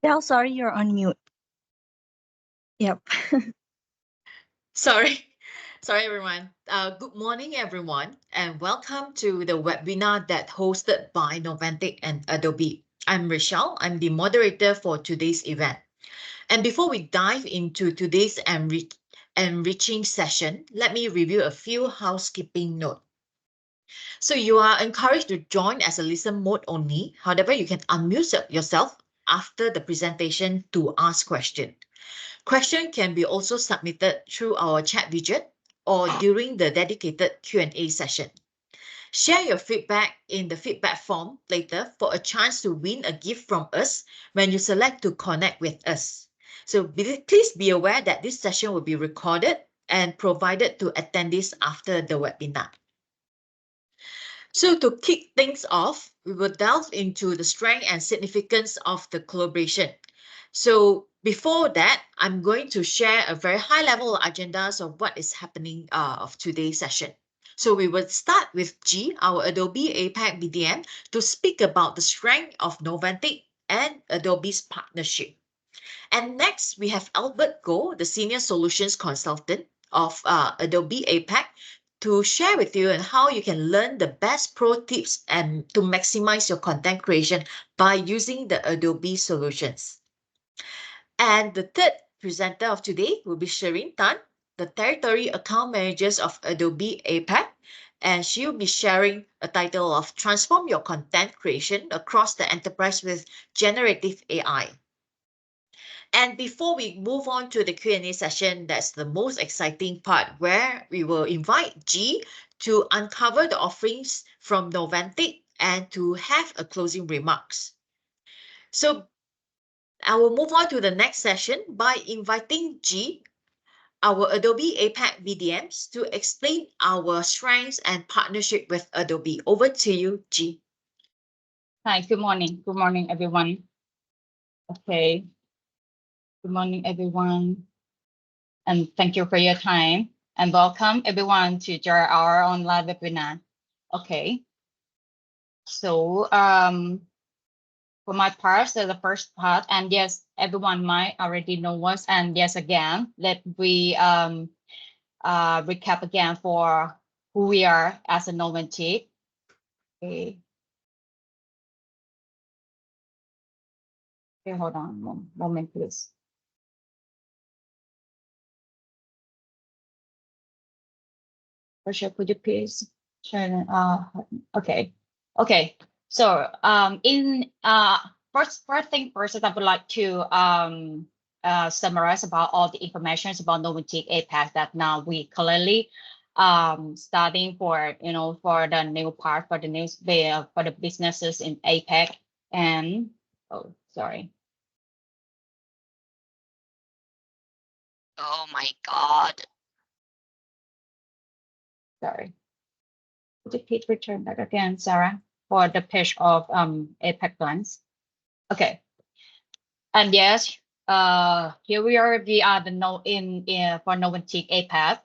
Del, sorry, you're on mute. Yep. Sorry. Sorry, everyone. Good morning, everyone, and welcome to the webinar that hosted by Novantic and Adobe. I'm Rochelle. I'm the moderator for today's event. And before we dive into today's enriching session, let me review a few housekeeping notes. So you are encouraged to join as a listen mode only. However, you can unmute yourself after the presentation to ask questions. Question can be also submitted through our chat widget or during the dedicated Q&A session. Share your feedback in the feedback form later for a chance to win a gift from us when you select to connect with us. So please be aware that this session will be recorded and provided to attendees after the webinar. So to kick things off, we will delve into the strength and significance of the collaboration. So before that, I'm going to share a very high level agendas of what is happening of today's session. So we will start with G, our Adobe APAC BDM, to speak about the strength of Novantic and Adobe's partnership. And next, we have Albert Go, the Senior Solutions Consultant of Adobe APAC, to share with you and how you can learn the best pro tips and to maximize your content creation by using the Adobe solutions. And the third presenter of today will be Shireen Tan, the Territory Account Managers of Adobe APAC, and she'll be sharing a title of Transform Your Content Creation Across the Enterprise with Generative AI. And before we move on to the Q&A session, that's the most exciting part where we will invite G to uncover the offerings from Novantic and to have a closing remarks. So I will move on to the next session by inviting G, our Adobe APAC BDMs, to explain our strengths and partnership with Adobe. Over to you, G. Hi, good morning. Good morning, everyone. Okay. Good morning, everyone. And thank you for your time. And welcome, everyone, to join our online webinar. Okay. So for my part, so the first part, and yes, everyone might already know us. And yes, again, let we recap again for who we are as a Novantic. Okay. Okay, hold on one moment, please. Rochelle, could you please turn? Okay. Okay. So in first thing first, I would like to summarize about all the information about Noventic APAC that now we clearly starting for for the new part for the new for the businesses in APAC. And oh, sorry. Oh my God. Sorry. Could you please return back again, Sarah, for the page of APAC plans? Okay. And yes, here we are. We are the for Noventic APAC,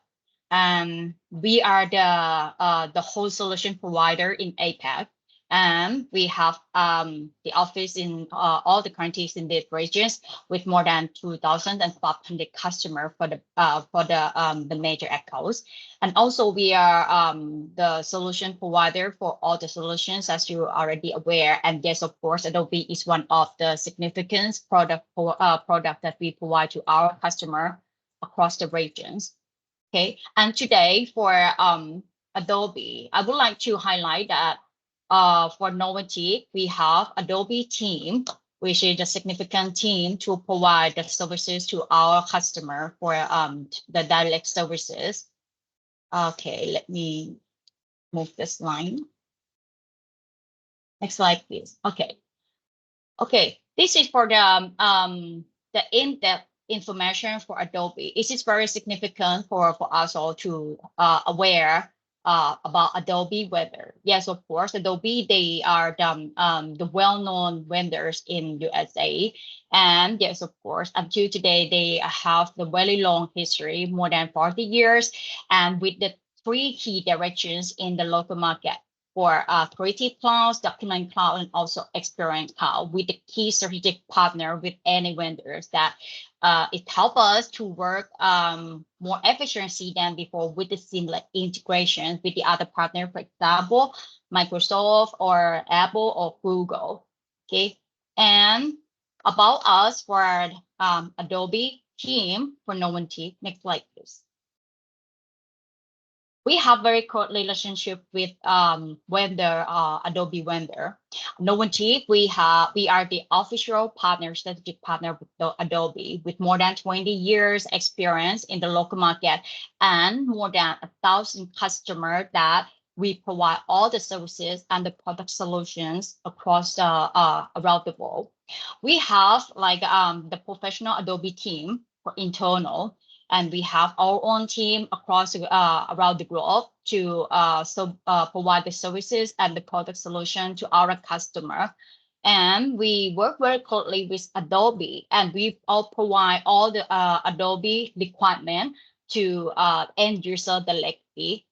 and we are the whole solution provider in APAC. And we have the office in all the countries in the regions with more than 2,500 customers for the major accounts. And also we are the solution provider for all the solutions, as you are already aware. And yes, of course, Adobe is one of the significant product that we provide to our customer across the regions. Okay, and today for Adobe, I would like to highlight that for Noventic, we have Adobe team, which is a significant team to provide the services to our customer for the direct services. Okay, let me move this line. Next slide, please. Okay. Okay, this is for the in-depth information for Adobe. This is very significant for us all to aware about Adobe weather. Yes, of course, Adobe, they are the well-known vendors in USA. And yes, of course, until today, they have the very long history, more than 40 years, and with the three key directions in the local market for Creative Cloud, Document Cloud, and also Experience Cloud with the key strategic partner with any vendors that it helps us to work more efficiency than before with the seamless integration with the other partner, for example, Microsoft or Apple or Google. Okay, and about us for Adobe team for Noventic. Next slide, please. We have very close relationship with vendor, Adobe vendor. Noventic, we are the official partner, strategic partner with Adobe with more than 20 years experience in the local market and more than 1,000 customers that we provide all the services and the product solutions across around the world. We have like the professional Adobe team for internal, and we have our own team across around the globe to provide the services and the product solution to our customer. And we work very closely with Adobe, and we all provide all the Adobe requirement to end user directly,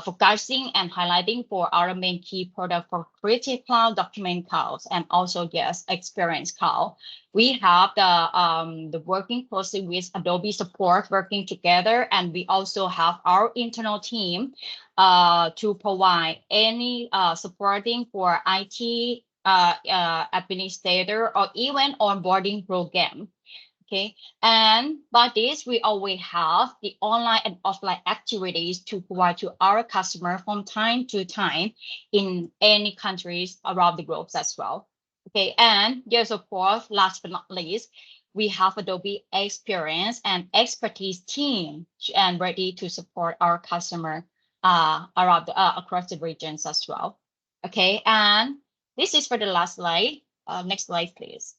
focusing and highlighting for our main key product for Creative Cloud, Document Cloud, and also yes, Experience Cloud. We have the working closely with Adobe support, working together, and we also have our internal team to provide any supporting for IT administrator or even onboarding program. Okay, and by this, we always have the online and offline activities to provide to our customer from time to time in any countries around the globe as well. Okay, and yes, of course, last but not least, we have Adobe experience and expertise team and ready to support our customer around across the regions as well. Okay, and this is for the last slide. Next slide, please.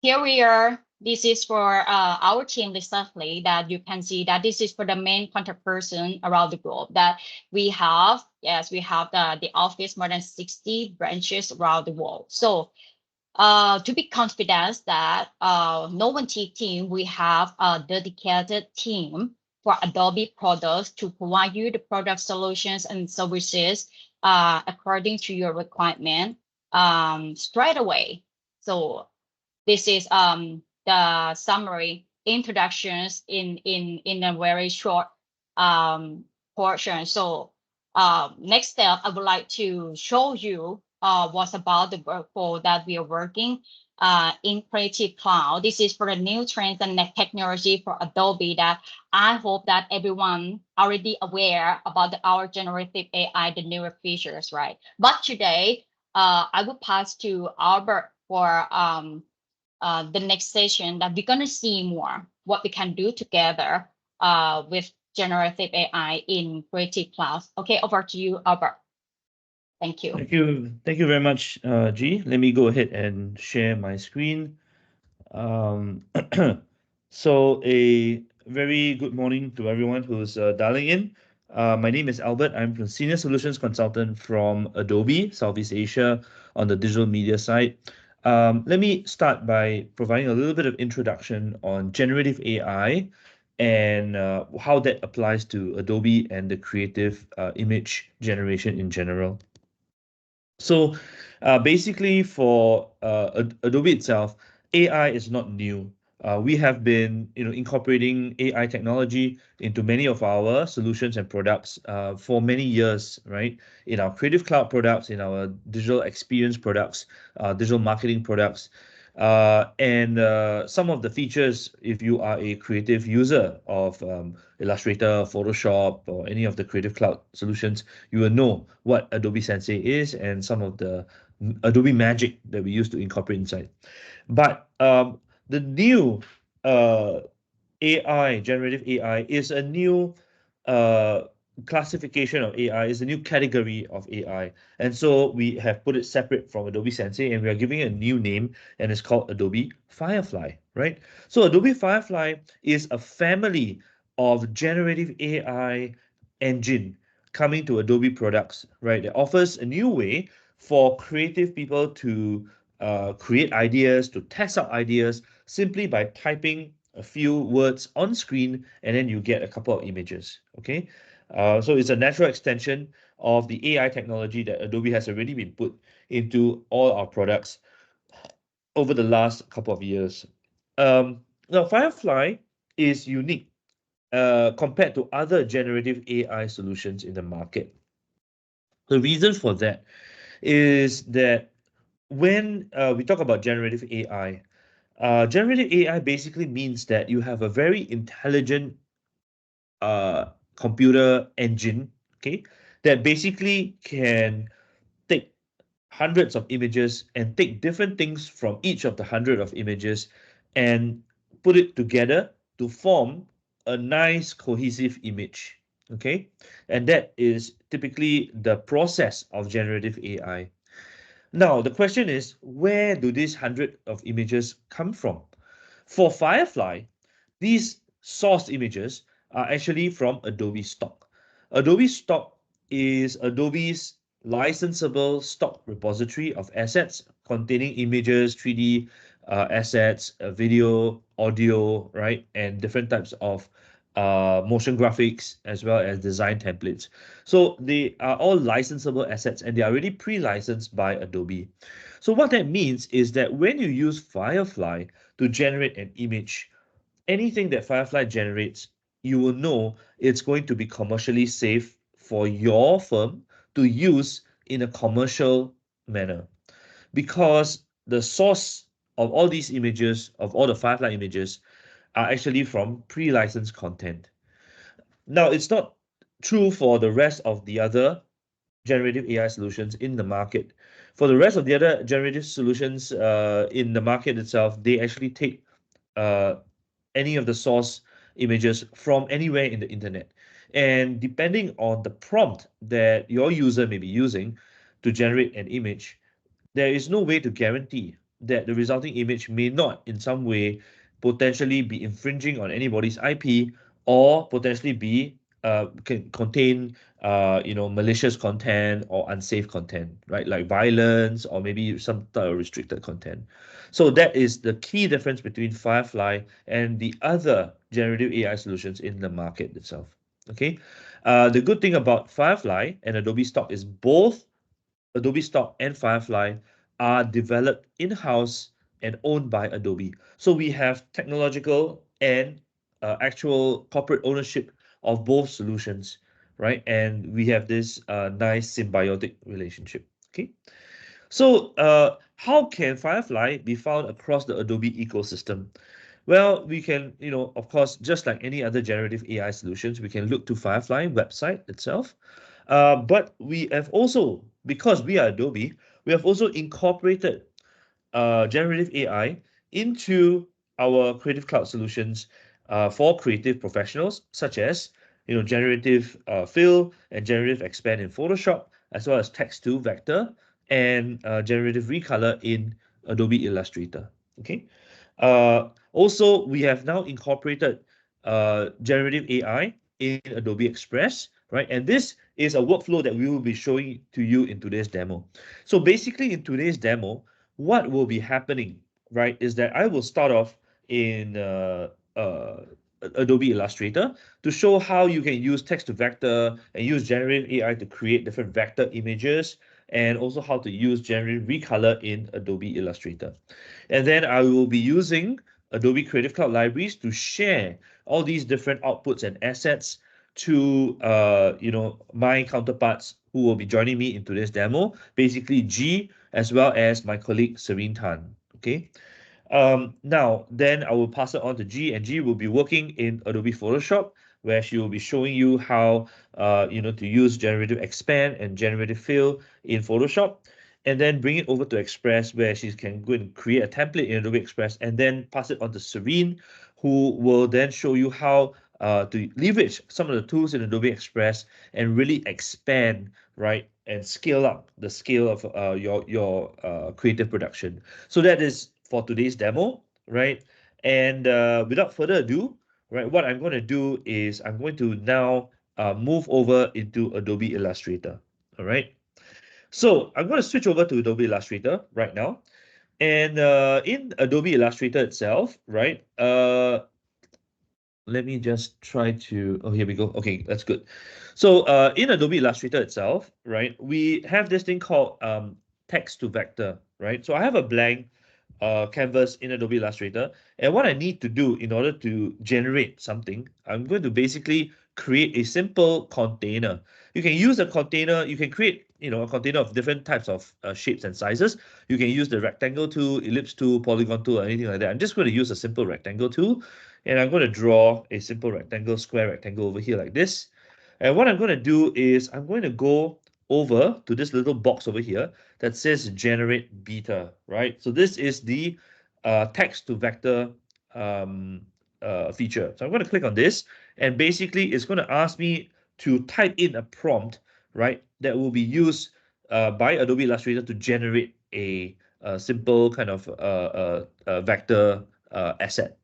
Here we are. This is for our team recently that you can see that this is for the main contact person around the globe that we have. Yes, we have the office, more than 60 branches around the world. So to be confident that Noventic team, we have a dedicated team for Adobe products to provide you the product solutions and services according to your requirement straight away. So this is the summary introductions in a very short portion. So next step, I would like to show you what's about the workflow that we are working in Creative Cloud. This is for the new trends and technology for Adobe that I hope that everyone already aware about our generative AI, the newer features, right? But today, I will pass to Albert for the next session that we're going to see more what we can do together with generative AI in Creative Cloud. Okay, over to you, Albert. Thank you. Thank you very much, G. Let me go ahead and share my screen. So a very good morning to everyone who's dialing in. My name is Albert. I'm a Senior Solutions Consultant from Adobe, Southeast Asia on the digital media side. Let me start by providing a little bit of introduction on generative AI and how that applies to Adobe and the creative image generation in general. So basically for Adobe itself, AI is not new. We have been incorporating AI technology into many of our solutions and products for many years, right? In our Creative Cloud products, in our digital experience products, digital marketing products. And some of the features, if you are a creative user of Illustrator, Photoshop, or any of the Creative Cloud solutions, you will know what Adobe Sensei is and some of the Adobe Magic that we use to incorporate inside. But the new AI, generative AI, is a new classification of AI, is a new category of AI. And so we have put it separate from Adobe Sensei and we are giving it a new name and it's called Adobe Firefly, right? So Adobe Firefly is a family of generative AI engine coming to Adobe products, right? It offers a new way for creative people to create ideas, to test out ideas simply by typing a few words on screen and then you get a couple of images, okay? So it's a natural extension of the AI technology that Adobe has already been put into all our products over the last couple of years. Now, Firefly is unique compared to other generative AI solutions in the market. The reason for that is that when we talk about generative AI, generative AI basically means that you have a very intelligent computer engine, okay, that basically can take hundreds of images and take different things from each of the hundred of images and put it together to form a nice cohesive image, okay? And that is typically the process of generative AI. Now, the question is, where do these hundred of images come from? For Firefly, these source images are actually from Adobe Stock. Adobe Stock is Adobe's licensable stock repository of assets containing images, 3D assets, video, audio, right, and different types of motion graphics as well as design templates. So they are all licensable assets and they are already pre-licensed by Adobe. So what that means is that when you use Firefly to generate an image, anything that Firefly generates, you will know it's going to be commercially safe for your firm to use in a commercial manner because the source of all these images, of all the Firefly images, are actually from pre-licensed content. Now, it's not true for the rest of the other generative AI solutions in the market. For the rest of the other generative solutions in the market itself, they actually take any of the source images from anywhere in the internet. And depending on the prompt that your user may be using to generate an image, there is no way to guarantee that the resulting image may not in some way potentially be infringing on anybody's IP or potentially be can contain malicious content or unsafe content, right? Like violence or maybe some type of restricted content. So that is the key difference between Firefly and the other generative AI solutions in the market itself. Okay, the good thing about Firefly and Adobe Stock is both Adobe Stock and Firefly are developed in-house and owned by Adobe. So we have technological and actual corporate ownership of both solutions, right? And we have this nice symbiotic relationship. Okay. So how can Firefly be found across the Adobe ecosystem? Well, we can, of course, just like any other generative AI solutions, we can look to Firefly website itself. But we have also, because we are Adobe, we have also incorporated generative AI into our Creative Cloud solutions for creative professionals, such as generative fill and generative expand in Photoshop, as well as text to vector and generative recolor in Adobe Illustrator. Okay. Also, we have now incorporated generative AI in Adobe Express, right? And this is a workflow that we will be showing to you in today's demo. So basically, in today's demo, what will be happening, right, is that I will start off in Adobe Illustrator to show how you can use text to vector and use generative AI to create different vector images, and also how to use generative recolor in Adobe Illustrator. And then I will be using Adobe Creative Cloud libraries to share all these different outputs and assets to my counterparts who will be joining me in today's demo, basically G as well as my colleague Serene Tan. Okay. Now, then I will pass it on to G, and G will be working in Adobe Photoshop, where she will be showing you how, to use generative expand and generative fill in Photoshop, and then bring it over to Express, where she can go and create a template in Adobe Express, and then pass it on to Serene, who will then show you how to leverage some of the tools in Adobe Express and really expand, right, and scale up the scale of your creative production. So that is for today's demo, right? And without further ado, right, what I'm going to do is I'm going to now move over into Adobe Illustrator. All right. So I'm going to switch over to Adobe Illustrator right now. And in Adobe Illustrator itself, right, let me just try to, oh, here we go. Okay, that's good. So in Adobe Illustrator itself, right, we have this thing called text to vector, right? So I have a blank canvas in Adobe Illustrator, and what I need to do in order to generate something, I'm going to basically create a simple container. You can use a container, you can create, a container of different types of shapes and sizes. You can use the rectangle tool, ellipse tool, polygon tool, or anything like that. I'm just going to use a simple rectangle tool, and I'm going to draw a simple rectangle, square rectangle over here like this. And what I'm going to do is I'm going to go over to this little box over here that says generate beta, right? So this is the text to vector feature. So I'm going to click on this, and basically it's going to ask me to type in a prompt, right, that will be used by Adobe Illustrator to generate a simple kind of vector asset.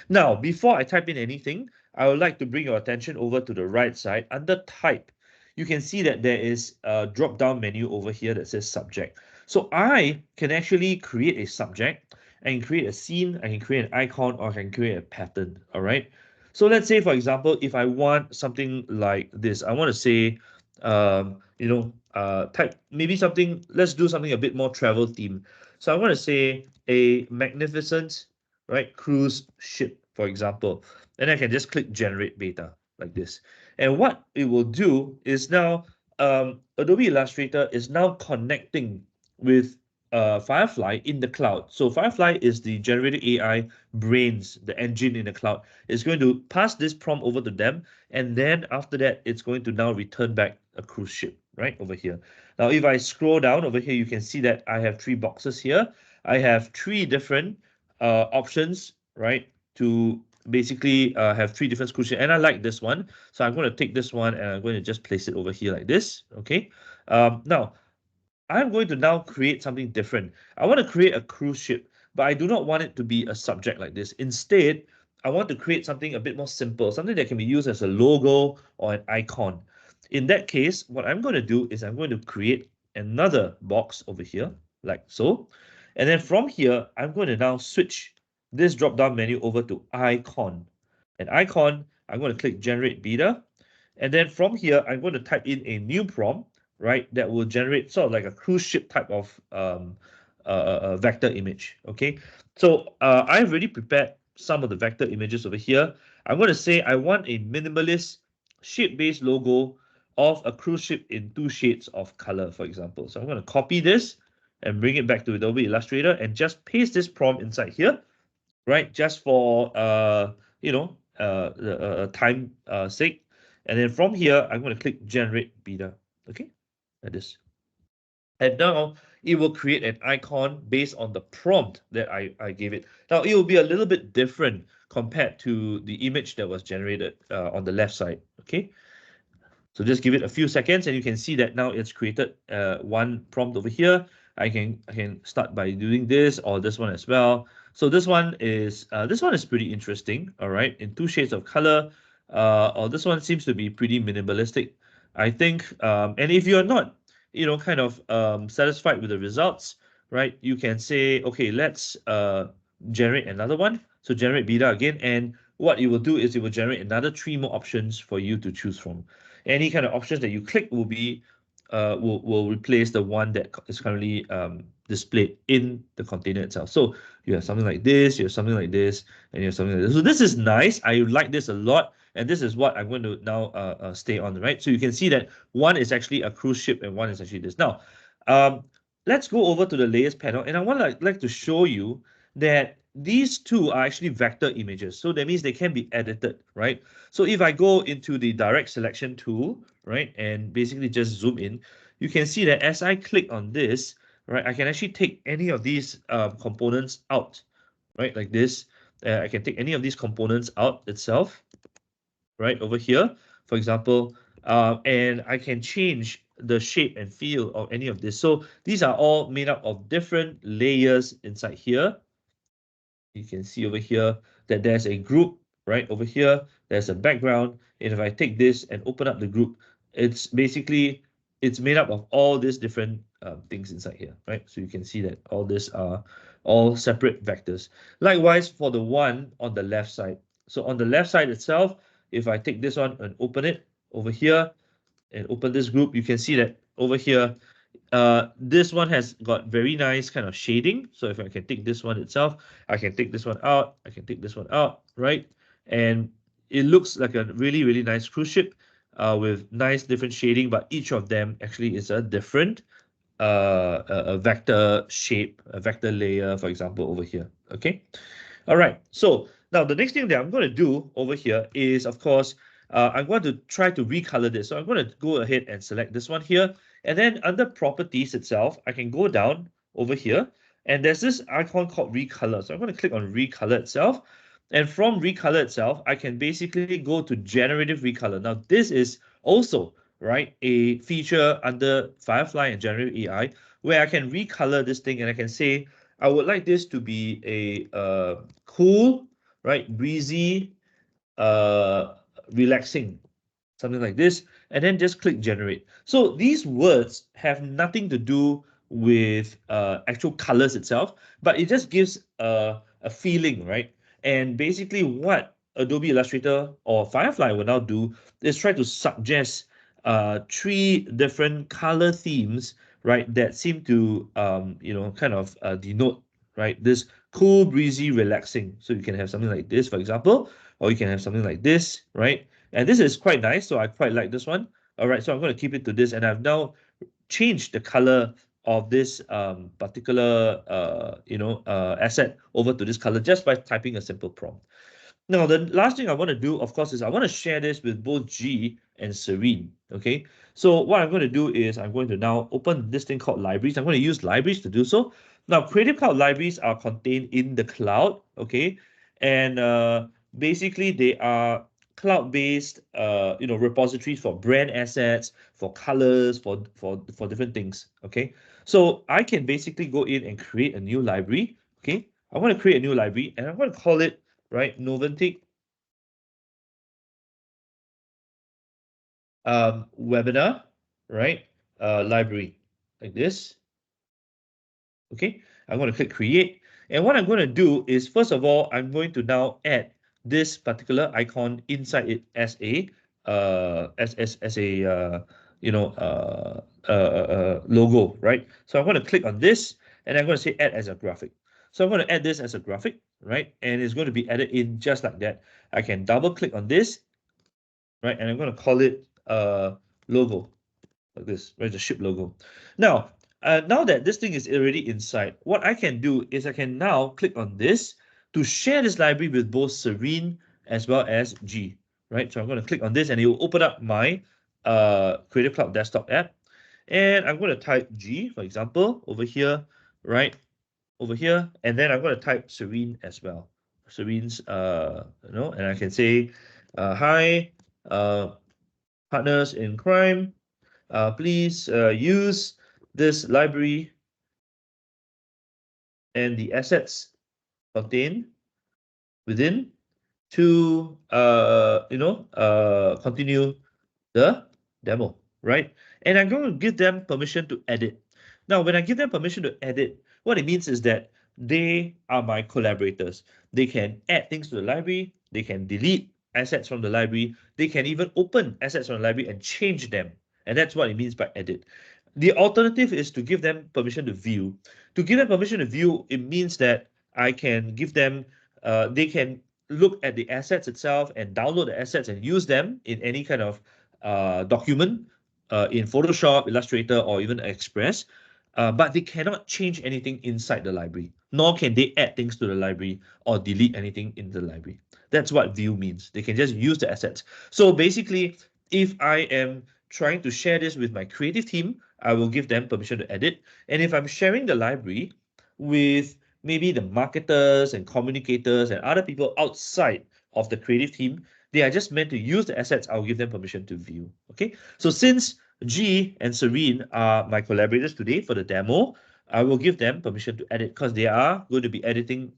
Now, before I type in anything, I would like to bring your attention over to the right side. Under type, you can see that there is a drop-down menu over here that says subject. So I can actually create a subject, I can create a scene, I can create an icon, or I can create a pattern, all right? So let's say, for example, if I want something like this, I want to say, type maybe something, let's do something a bit more travel theme. So I want to say a magnificent, right, cruise ship, for example. And I can just click generate beta like this. And what it will do is now Adobe Illustrator is now connecting with Firefly in the cloud. So Firefly is the generative AI brains, the engine in the cloud. It's going to pass this prompt over to them, and then after that, it's going to now return back a cruise ship right over here. Now, if I scroll down over here, you can see that I have three boxes here. I have three different options, right, to basically have three different cruise ships, and I like this one, so I'm going to take this one and I'm going to just place it over here like this. Okay. Now I'm going to now create something different. I want to create a cruise ship, but I do not want it to be a subject like this. Instead, I want to create something a bit more simple, something that can be used as a logo or an icon. In that case, what I'm going to do is I'm going to create another box over here, like so. And then from here, I'm going to now switch this drop-down menu over to icon. And icon, I'm going to click generate beta. And then from here, I'm going to type in a new prompt, right, that will generate sort of like a cruise ship type of vector image. Okay, so I've already prepared some of the vector images over here. I'm going to say I want a minimalist ship-based logo of a cruise ship in 2 shades of color, for example. So I'm going to copy this and bring it back to Adobe Illustrator and just paste this prompt inside here, right? Just for the time sake. And then from here, I'm going to click generate beta. Okay, like this. And now it will create an icon based on the prompt that I gave it. Now it will be a little bit different compared to the image that was generated on the left side. Okay, so just give it a few seconds and you can see that now it's created one prompt over here. I can start by doing this or this one as well. So this one is pretty interesting. All right, in 2 shades of color. Or this one seems to be pretty minimalistic, I think. And if you're not, kind of satisfied with the results, right? You can say, okay, let's generate another one. So generate beta again, and what it will do is it will generate another 3 more options for you to choose from. Any kind of options that you click will be will replace the one that is currently displayed in the container itself. So you have something like this, you have something like this, and you have something like this. So this is nice. I like this a lot, and this is what I'm going to now stay on, right? So you can see that one is actually a cruise ship and one is actually this. Now, let's go over to the layers panel, and I want to like to show you that these two are actually vector images. So that means they can be edited, right? So if I go into the direct selection tool, right, and basically just zoom in, you can see that as I click on this, right, I can actually take any of these components out, right, like this. I can take any of these components out itself, right, over here, for example, and I can change the shape and feel of any of this. So these are all made up of different layers inside here. You can see over here that there's a group right over here. There's a background. And if I take this and open up the group, it's made up of all these different things inside here, right? So you can see that all these are all separate vectors. Likewise for the one on the left side. So on the left side itself, if I take this one and open it over here and open this group, you can see that over here this one has got very nice kind of shading. So if I can take this one itself, I can take this one out, I can take this one out, right? And it looks like a really, really nice cruise ship with nice different shading, but each of them actually is a different a vector shape, a vector layer, for example, over here. Okay. All right. So now the next thing that I'm going to do over here is, of course, I'm going to try to recolor this. So I'm going to go ahead and select this one here. And then under properties itself, I can go down over here and there's this icon called recolor. So I'm going to click on recolor itself. And from recolor itself, I can basically go to generative recolor. Now, this is also right a feature under Firefly and generative AI where I can recolor this thing and I can say, I would like this to be a cool, right, breezy, relaxing, something like this, and then just click generate. So these words have nothing to do with actual colors itself, but it just gives a feeling, right? And basically what Adobe Illustrator or Firefly will now do is try to suggest 3 different color themes, right, that seem to kind of denote, right, this cool, breezy, relaxing. So you can have something like this, for example, or you can have something like this, right? And this is quite nice, so I quite like this one. All right, so I'm going to keep it to this, and I've now changed the color of this particular asset over to this color just by typing a simple prompt. Now, the last thing I want to do, of course, is I want to share this with both G and Serene. Okay, so what I'm going to do is I'm going to now open this thing called libraries. I'm going to use libraries to do so. Now, Creative Cloud libraries are contained in the cloud. Okay, and basically they are cloud-based, repositories for brand assets, for colors, for different things. Okay, so I can basically go in and create a new library. Okay, I want to create a new library, and I'm going to call it right Noventic webinar, right? Library like this. Okay, I'm going to click create. And what I'm going to do is, first of all, I'm going to now add this particular icon inside it as a logo, right? So I'm going to click on this, and I'm going to say add as a graphic. So I'm going to add this as a graphic, right? And it's going to be added in just like that. I can double click on this, right? And I'm going to call it logo, like this, right? The ship logo. Now, now that this thing is already inside, what I can do is I can now click on this to share this library with both Serene as well as G, right? So I'm going to click on this and it will open up my Creative Cloud desktop app. And I'm going to type G, for example, over here, right? Over here. And then I'm going to type Serene as well. Serene's, and I can say, hi, partners in crime. Please use this library and the assets contained within to continue the demo, right? And I'm going to give them permission to edit. Now, when I give them permission to edit, what it means is that they are my collaborators. They can add things to the library. They can delete assets from the library. They can even open assets from the library and change them. And that's what it means by edit. The alternative is to give them permission to view. To give them permission to view, it means that I can give them, they can look at the assets itself and download the assets and use them in any kind of document in Photoshop, Illustrator, or even Express. But they cannot change anything inside the library, nor can they add things to the library or delete anything in the library. That's what view means. They can just use the assets. So basically, if I am trying to share this with my creative team, I will give them permission to edit. And if I'm sharing the library with maybe the marketers and communicators and other people outside of the creative team, they are just meant to use the assets. I'll give them permission to view. Okay. So since G and Serene are my collaborators today for the demo, I will give them permission to edit because they are going to be adding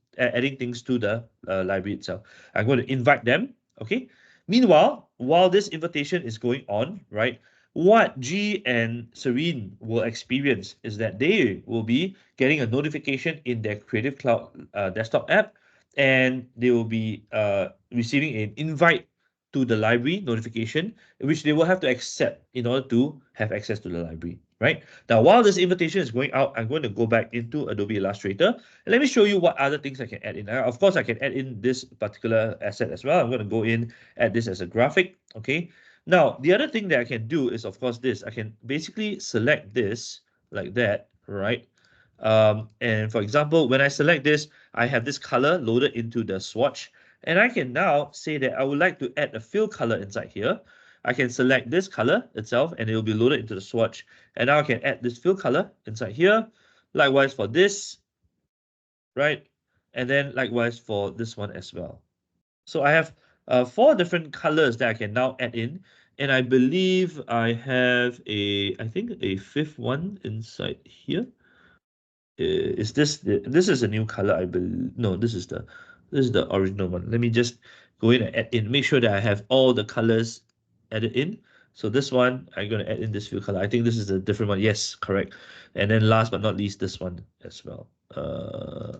things to the library itself. I'm going to invite them. Okay. Meanwhile, while this invitation is going on, right, what G and Serene will experience is that they will be getting a notification in their Creative Cloud desktop app, and they will be receiving an invite to the library notification, which they will have to accept in order to have access to the library, right? Now, while this invitation is going out, I'm going to go back into Adobe Illustrator. And let me show you what other things I can add in. Of course, I can add in this particular asset as well. I'm going to go in, add this as a graphic, okay? Now, the other thing that I can do is, of course, this. I can basically select this like that, right? And for example, when I select this, I have this color loaded into the swatch. And I can now say that I would like to add a fill color inside here. I can select this color itself and it will be loaded into the swatch. And now I can add this fill color inside here. Likewise for this, right? And then likewise for this one as well. So I have 4 different colors that I can now add in. And I believe I have I think a 5th one inside here. Is this is a new color? I believe no, this is the original one. Let me just go in and add in, make sure that I have all the colors added in. So this one, I'm going to add in this fill color. I think this is a different one. Yes, correct. And then last but not least, this one as well.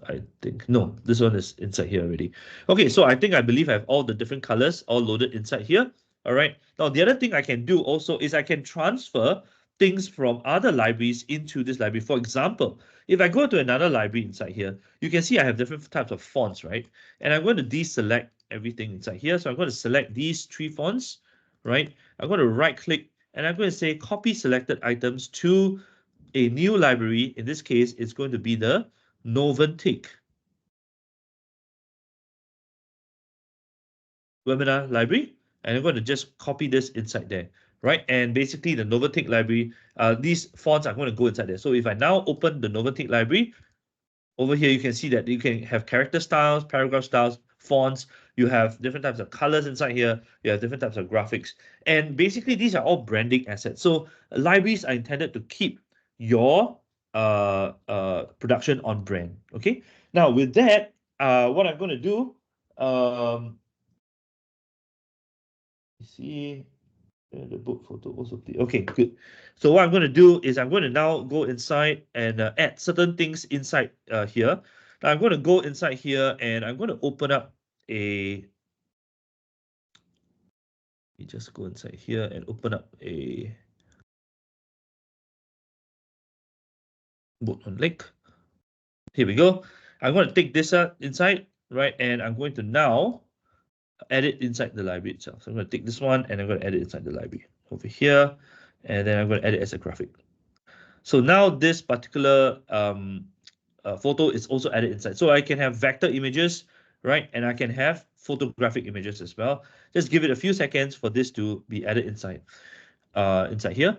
I think no, this one is inside here already. Okay, so I believe I have all the different colors all loaded inside here. All right. Now the other thing I can do also is I can transfer things from other libraries into this library. For example, if I go to another library inside here, you can see I have different types of fonts, right? And I'm going to deselect everything inside here. So I'm going to select these 3 fonts, right? I'm going to right click and I'm going to say copy selected items to a new library. In this case, it's going to be the Noventic webinar library. And I'm going to just copy this inside there, right? And basically the Noventic library, these fonts are going to go inside there. So if I now open the Noventic library, over here, you can see that you can have character styles, paragraph styles, fonts. You have different types of colors inside here. You have different types of graphics. And basically, these are all branding assets. So libraries are intended to keep your production on brand. Okay. Now, with that, what I'm going to do, you see, the book photo also play. Okay, good. So what I'm going to do is I'm going to now go inside and add certain things inside here. Now I'm going to go inside here and I'm going to open up you just go inside here and open up a book on link. Here we go. I'm going to take this inside, right? And I'm going to now add it inside the library itself. So I'm going to take this one and I'm going to add it inside the library over here. And then I'm going to add it as a graphic. So now this particular photo is also added inside. So I can have vector images, right? And I can have photographic images as well. Just give it a few seconds for this to be added inside here.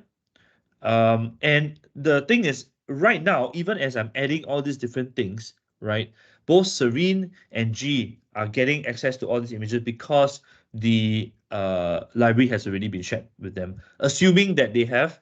And the thing is, right now, even as I'm adding all these different things, right, both Serene and G are getting access to all these images because the library has already been shared with them, assuming that they have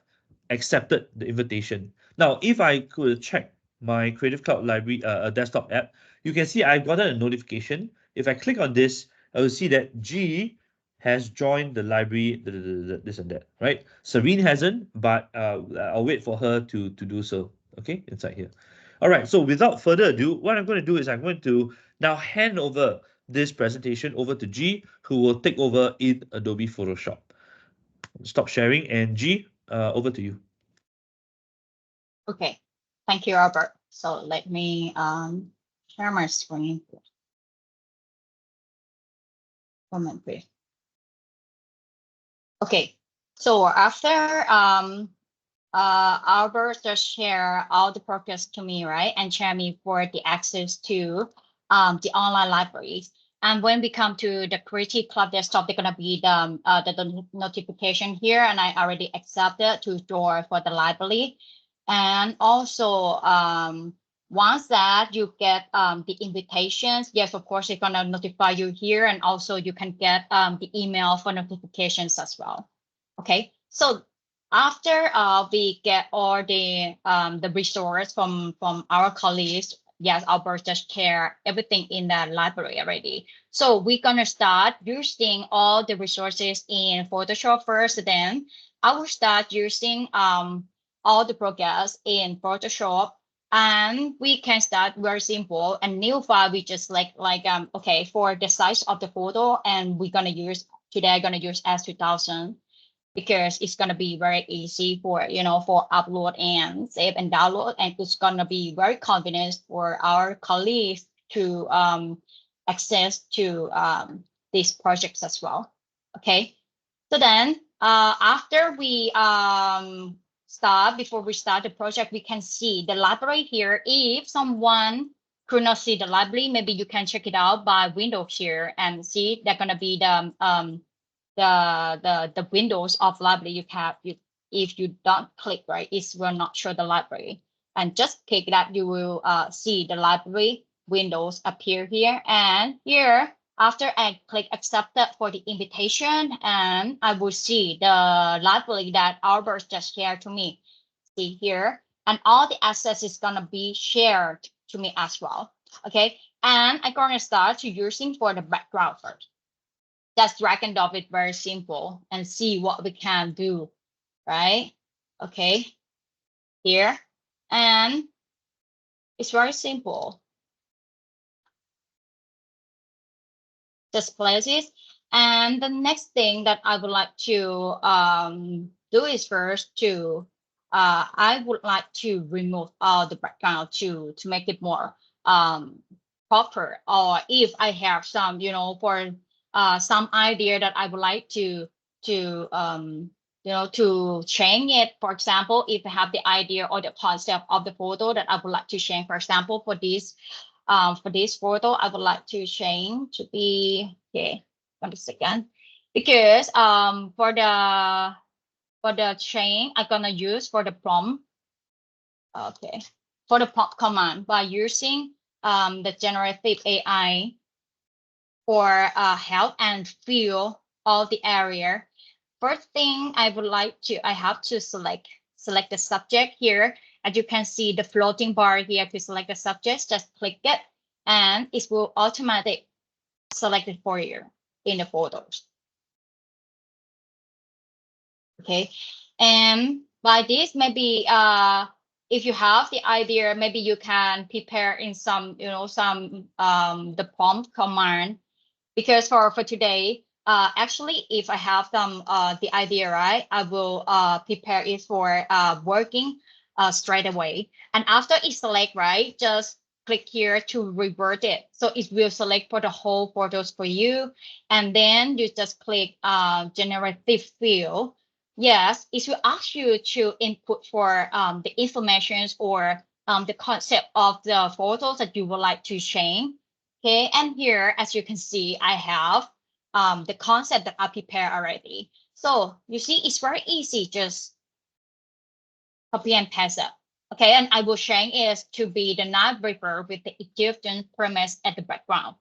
accepted the invitation. Now, if I could check my Creative Cloud library desktop app, you can see I've gotten a notification. If I click on this, I will see that G has joined the library, this and that, right? Serene hasn't, but I'll wait for her to do so, okay, inside here. All right, so without further ado, what I'm going to do is I'm going to now hand over this presentation over to G, who will take over in Adobe Photoshop. Stop sharing, and G, over to you. Okay, thank you, Robert. So let me share my screen. Moment, please. Okay, so after Albert just share all the progress to me, right, and share me for the access to the online libraries. And when we come to the Creative Cloud desktop, they're gonna be the notification here, and I already accepted to store for the library. And also, once that you get the invitations, yes, of course, it's gonna notify you here, and also you can get the email for notifications as well. Okay, so after we get all the resource from our colleagues, yes, Albert just share everything in the library already. So we're gonna start using all the resources in Photoshop first. Then I will start using all the progress in Photoshop, and we can start very simple. A new file we just okay, for the size of the photo, and we're gonna use today gonna use S2000 because it's gonna be very easy for for upload and save and download, and it's gonna be very convenient for our colleagues to access to these projects as well. Okay, so then after we before we start the project, we can see the library here. If someone could not see the library, maybe you can check it out by Windows here and see they're gonna be the windows of library you have. If you don't click, right, it will not show the library. And just click that, you will see the library windows appear here. And here, after I click accepted for the invitation, and I will see the library that Albert just shared to me. See here, and all the access is gonna be shared to me as well. Okay, and I'm gonna start using for the background first. Just drag and drop it, very simple, and see what we can do, right? Okay, here, and it's very simple. Just place it. And the next thing that I would like to do is first to I would like to remove all the background to make it more proper. Or if I have some, for some idea that I would like to to change it. For example, if I have the idea or the concept of the photo that I would like to change, for example, for this photo, I would like to change to be, okay, 1 second, because for the change I'm gonna use for the prompt, okay, for the prompt command by using the generative AI for help and fill all the area. First thing I have to select the subject here. As you can see, the floating bar here to select the subject, just click it and it will automatically select it for you in the photos. Okay, and by this, maybe if you have the idea, maybe you can prepare in some the prompt command, because for today, actually, if I have some the idea, right, I will prepare it for working straight away. And after it select, right, just click here to revert it. So it will select for the whole photos for you. And then you just click generative fill. Yes, it will ask you to input for the informations or the concept of the photos that you would like to change. Okay, and here, as you can see, I have the concept that I prepared already. So you see, it's very easy, just copy and paste it. Okay, and I will change it to be the night river with the Egyptian premise at the background.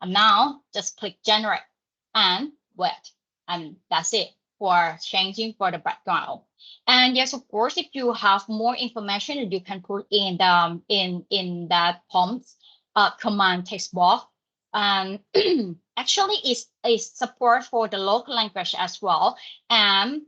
And now just click generate and wait. And that's it for changing for the background. And yes, of course, if you have more information, you can put in the in that prompt command text box. And actually it's support for the local language as well. And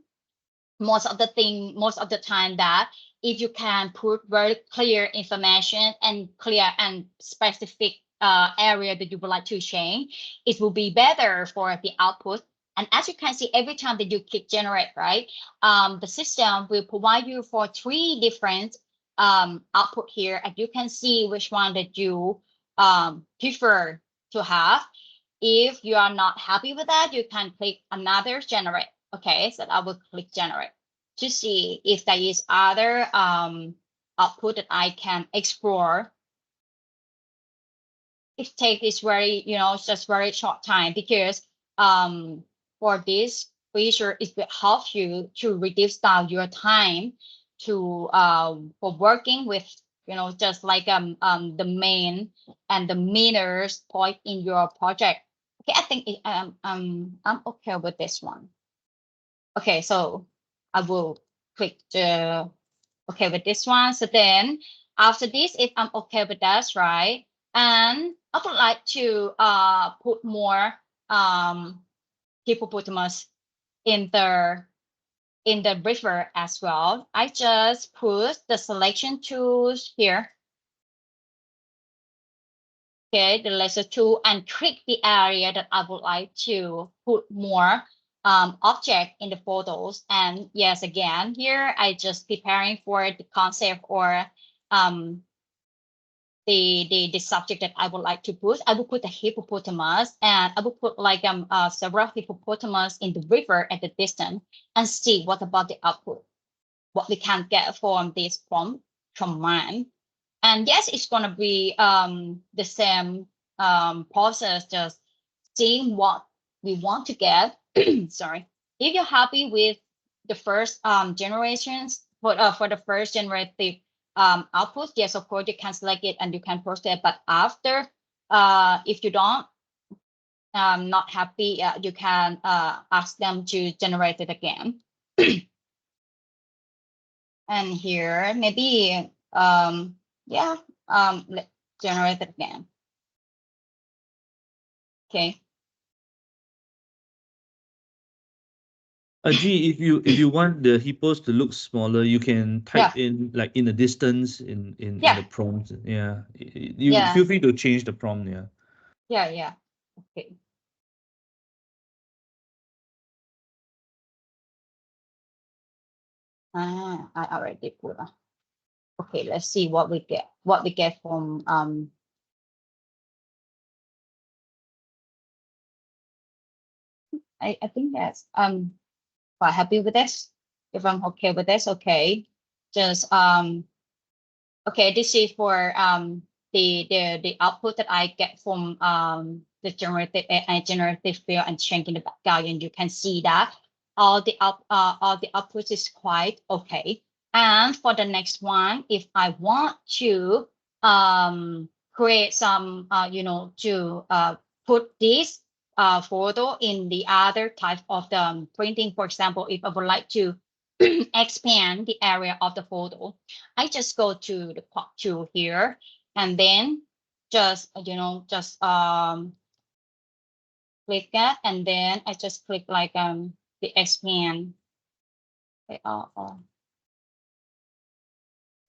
most of the time that if you can put very clear information and clear and specific area that you would like to change, it will be better for the output. And as you can see, every time that you click generate, right, the system will provide you for 3 different output here, and you can see which one that you prefer to have. If you are not happy with that, you can click another generate. Okay, so I will click generate to see if there is other output that I can explore. It takes very, just very short time, because for this feature, it will help you to reduce down your time to for working with, just like the main and the minor point in your project. Okay, I think I'm okay with this one. Okay, so I will click the okay with this one. So then after this, if I'm okay with that, right? And I would like to put more hippopotamus in the river as well. I just put the selection tools here. Okay, the laser tool, and click the area that I would like to put more object in the photos. And yes, again, here I just preparing for the concept or the subject that I would like to put. I will put a hippopotamus, and I will put like several hippopotamus in the river at the distance, and see what about the output, what we can get from this prompt command. And yes, it's going to be the same process, just seeing what we want to get. Sorry. If you're happy with the first generations for the first generative output, yes, of course, you can select it and you can proceed. But after, if you don't, not happy, you can ask them to generate it again. And here, maybe, yeah, let's generate it again. Okay. G, if you want the hippos to look smaller, you can type in like in the distance in the prompt. Yeah, you feel free to change the prompt. Yeah. Okay. I already put. Okay, let's see what we get. What we get from I think that's quite happy with this. If I'm okay with this, okay. Just okay, this is for the output that I get from the generative field and changing the background, and you can see that all the output is quite okay. And for the next one, if I want to create some to put this photo in the other type of the printing, for example, if I would like to expand the area of the photo, I just go to the crop tool here, and then just click that, and then I just click like the expand. Okay,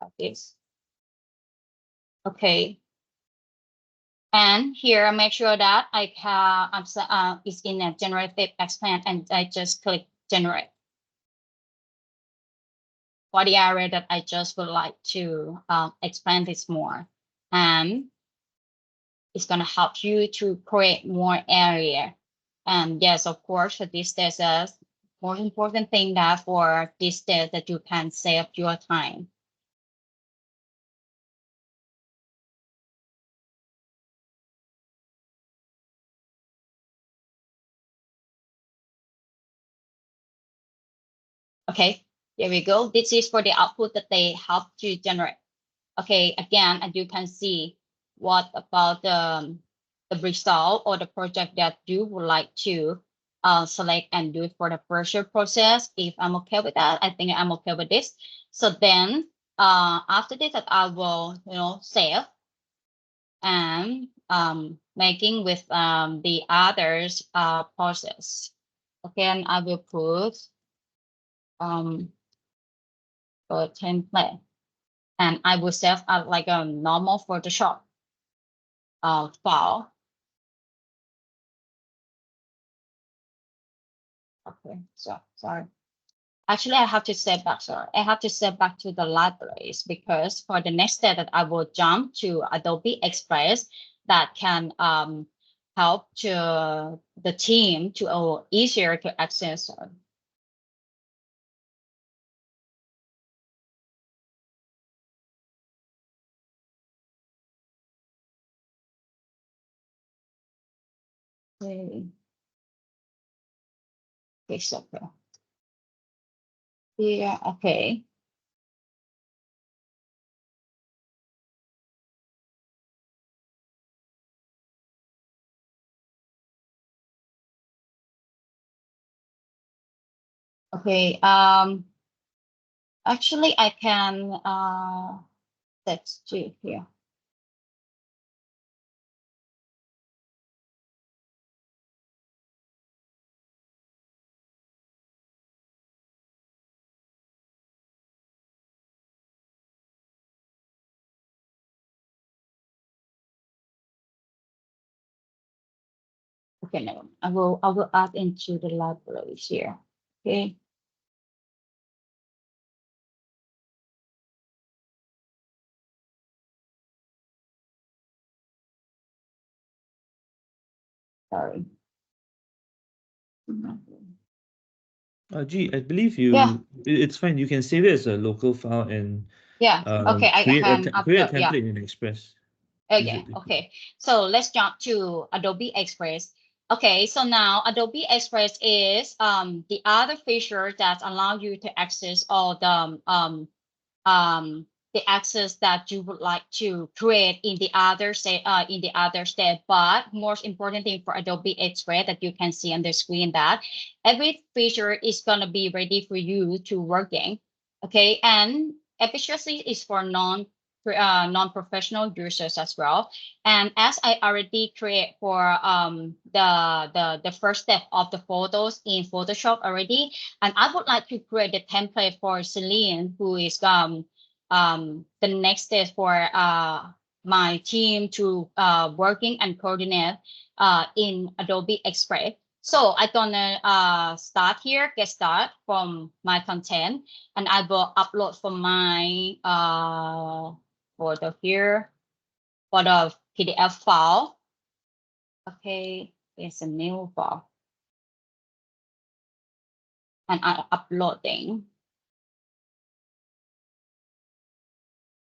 like this. Okay. And here, make sure that I can it's in a generative expand, and I just click generate for the area that I just would like to expand this more. And it's going to help you to create more area. And yes, of course, for this, there's a more important thing that for this day that you can save your time. Okay, here we go. This is for the output that they help to generate. Okay, again, as you can see, what about the result or the project that you would like to select and do for the pressure process? If I'm okay with that, I think I'm okay with this. So then after this, that I will, save and making with the others process. Again, I will put a template, and I will save like a normal Photoshop file. Okay, so sorry. Actually, I have to step back. Sorry, I have to step back to the libraries because for the next step that I will jump to Adobe Express that can help to the team to easier to access. Okay. Okay, so yeah, okay. Okay, actually I can let's do here. Okay, no, I will add into the libraries here. Okay. Sorry. Gee, I believe you. Yeah. It's fine. You can save it as a local file and Yeah. Okay, I create can create upload. a Yeah. template in Express. Okay. Okay. So let's jump to Adobe Express. Okay. So now Adobe Express is the other feature that allow you to access all the access that you would like to create in the other step. But most important thing for Adobe Express that you can see on the screen that every feature is gonna be ready for you to working. Okay, and efficiency is for non-professional users as well. And as I already create for the first step of the photos in Photoshop already, and I would like to create the template for Celine, who is the next step for my team to working and coordinate in Adobe Express. So I'm gonna start here, get start from my content, and I will upload from my folder here for the PDF file. Okay, it's a new file, and I'm uploading.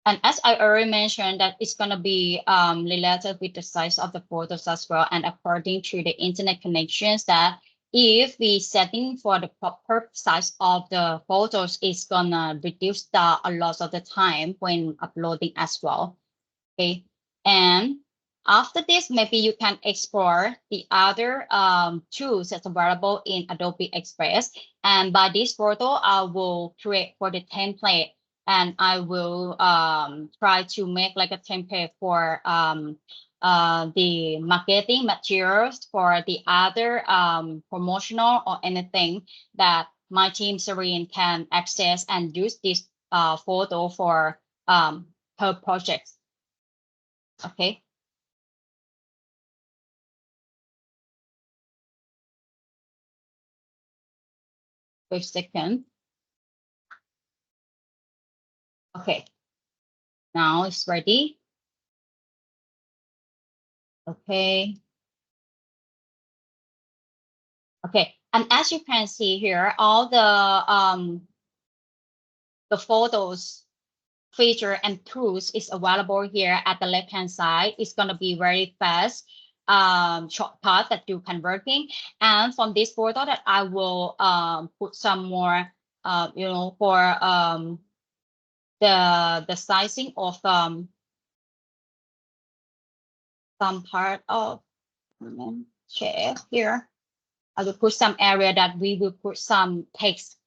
And as I already mentioned, that it's going to be related with the size of the photos as well. And according to the internet connections, that if we setting for the proper size of the photos, it's going to reduce a lot of the time when uploading as well. Okay. And after this, maybe you can explore the other tools that's available in Adobe Express. And by this photo, I will create for the template, and I will try to make like a template for the marketing materials for the other promotional or anything that my team Serene can access and use this photo for her projects. Okay. Wait a second. Okay. Now it's ready. Okay. Okay, and as you can see here, all the photos feature and tools is available here at the left hand side. It's going to be very fast shortcut that you can working. And from this photo that I will put some more you know, for the sizing of some part of share here. I will put some area that we will put some text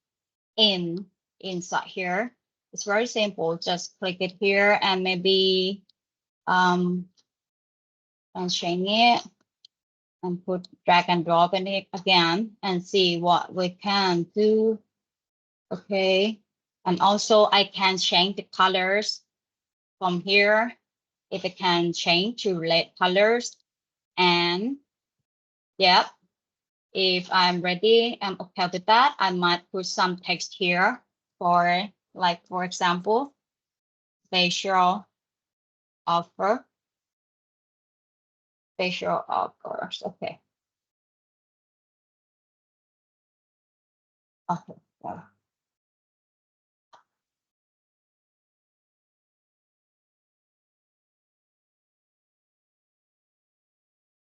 inside here. It's very simple. Just click it here and maybe and change it and put drag and drop in it again and see what we can do. Okay, and also I can change the colors from here. If I can change to red colors, and yep, if I'm ready, I'm okay with that. I might put some text here for, like, for example, facial offer. Facial offers. Okay. Okay. Yeah.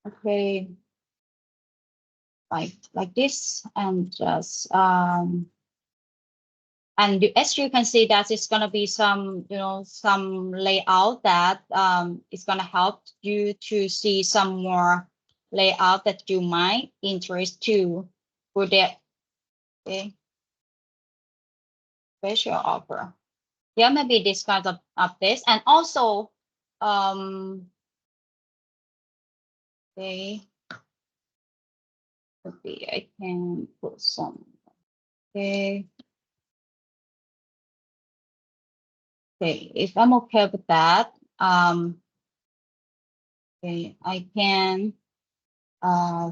Okay. Like this, and just and as you can see that it's going to be some, you know, some layout that is going to help you to see some more layout that you might interest to for that. Okay. Special offer. Yeah, maybe this kind of this, and also okay, maybe I can put some. Okay. Okay, if I'm okay with that, okay, I can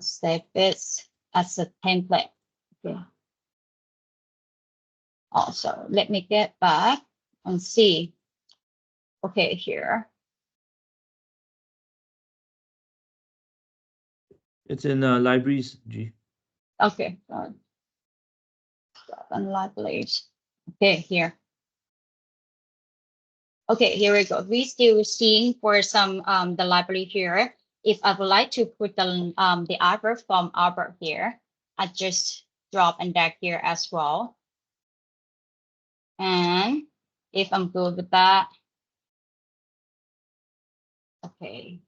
save this as a template. Okay. Also, let me get back and see. Okay, here. It's in libraries, G. Okay, and libraries. Okay, here. Okay, here we go. We still seeing for some the library here. If I would like to put the artwork from artwork here, I just drop and drag here as well. And if I'm good with that, okay.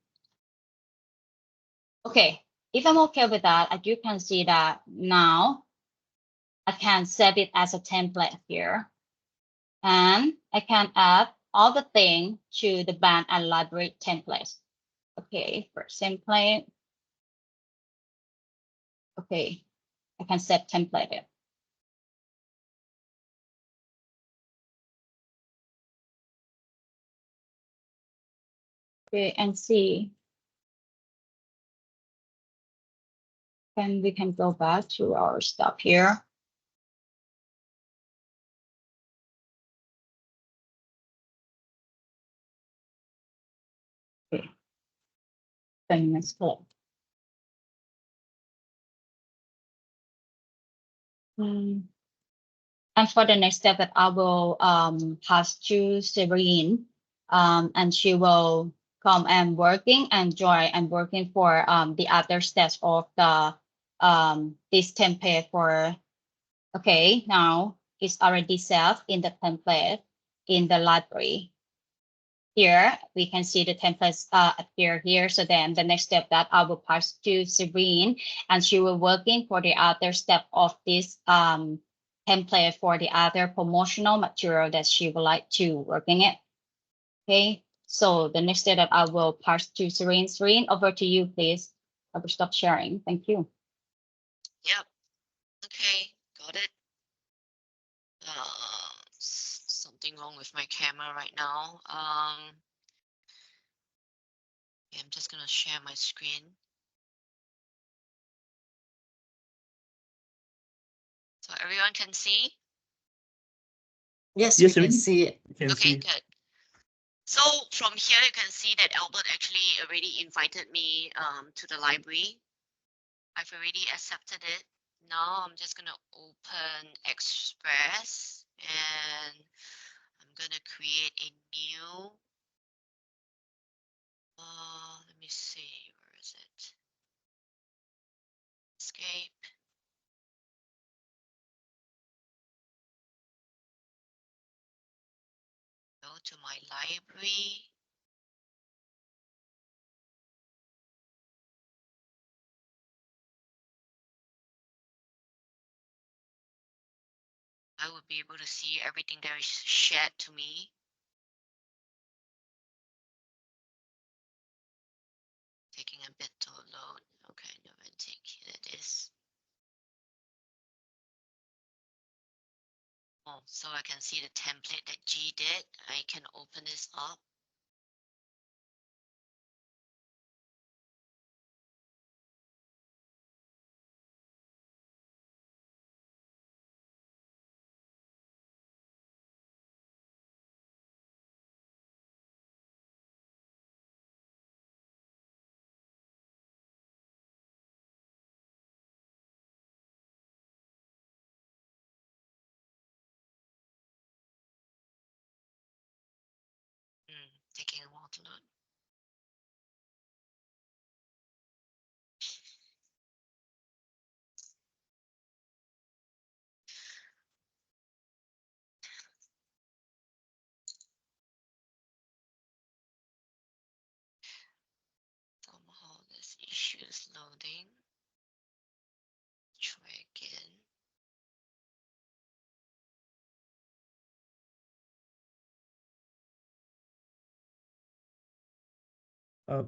Okay, if I'm okay with that, as you can see that now I can save it as a template here. And I can add all the things to the band and library templates. Okay, first template. Okay, I can set template it. Okay, and see. Then we can go back to our stuff here. Okay, then let's click. And for the next step that I will pass to Serene, and she will come and working and join and working for the other steps of the this template for. Okay, now it's already set in the template in the library. Here we can see the templates appear here. So then the next step that I will pass to Serene, and she will working for the other step of this template for the other promotional material that she would like to working it. Okay, so the next step that I will pass to Serene. Serene, over to you, please. I will stop sharing. Thank you. Yep. Okay, got it. Something wrong with my camera right now. Yeah, I'm just gonna share my screen. So everyone can see? Yes, Yes, we can Serene. see it. You can Okay, see. good. So from here, you can see that Albert actually already invited me to the library. I've already accepted it. Now I'm just gonna open Express and I'm gonna create a new, let me see, where is it? Escape. Go to my library. I will be able to see everything that is shared to me. Taking a bit to load. Okay, Noventic, here it is. Oh, so I can see the template that G did. I can open this up. Taking a while to load. Somehow this issue is loading. Try again.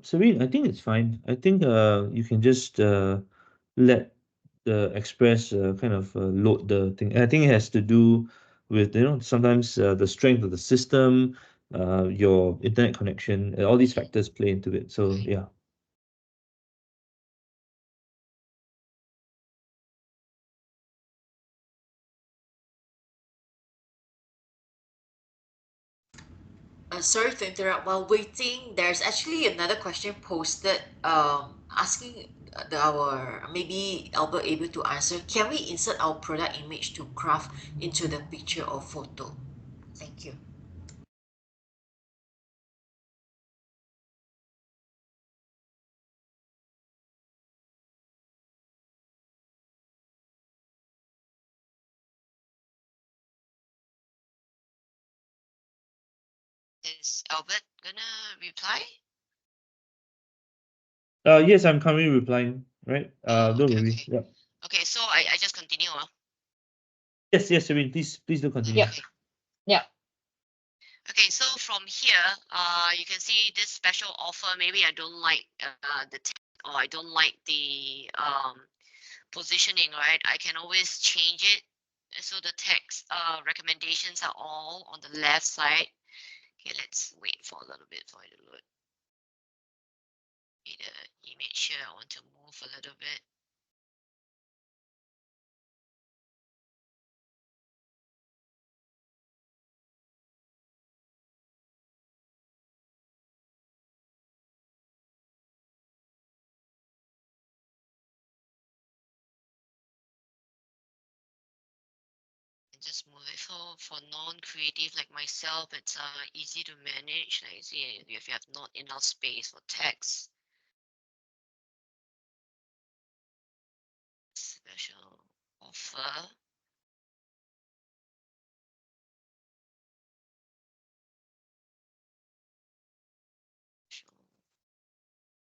Serene, I think it's fine. I think you can just let the Express kind of load the thing. I think it has to do with, sometimes the strength of the system, your internet connection, all these factors play into it. So yeah. Sorry to interrupt. While waiting, there's actually another question posted asking our maybe Albert able to answer. Can we insert our product image to craft into the picture or photo? Thank you. Is Albert gonna reply? Yes, I'm currently replying, right? Don't Okay, worry. okay. Yeah. Okay, so I just continue. Yes, Serene, please do continue. Yep. Yeah. Okay, so from here, you can see this special offer. Maybe I don't like the text, or I don't like the positioning, right? I can always change it. So the text recommendations are all on the left side. Okay, let's wait for a little bit for it to load. The image here, I want to move a little bit. And just move it for non-creative like myself. It's easy to manage. Like see if you have not enough space for text. Special offer.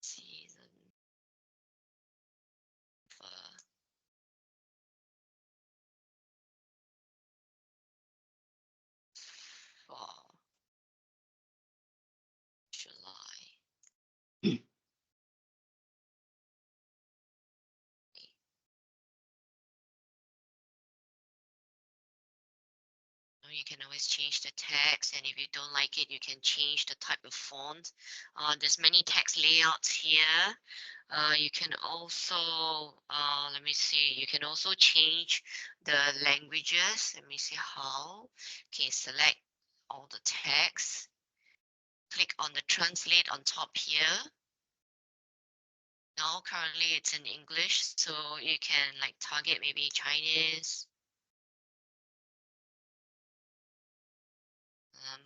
Season offer. For July. You can always change the text, and if you don't like it, you can change the type of font. There's many text layouts here. You can also, let me see, you can also change the languages. Let me see how. Okay, select all the text. click on the translate on top here. Now currently it's in English, so you can like target maybe Chinese,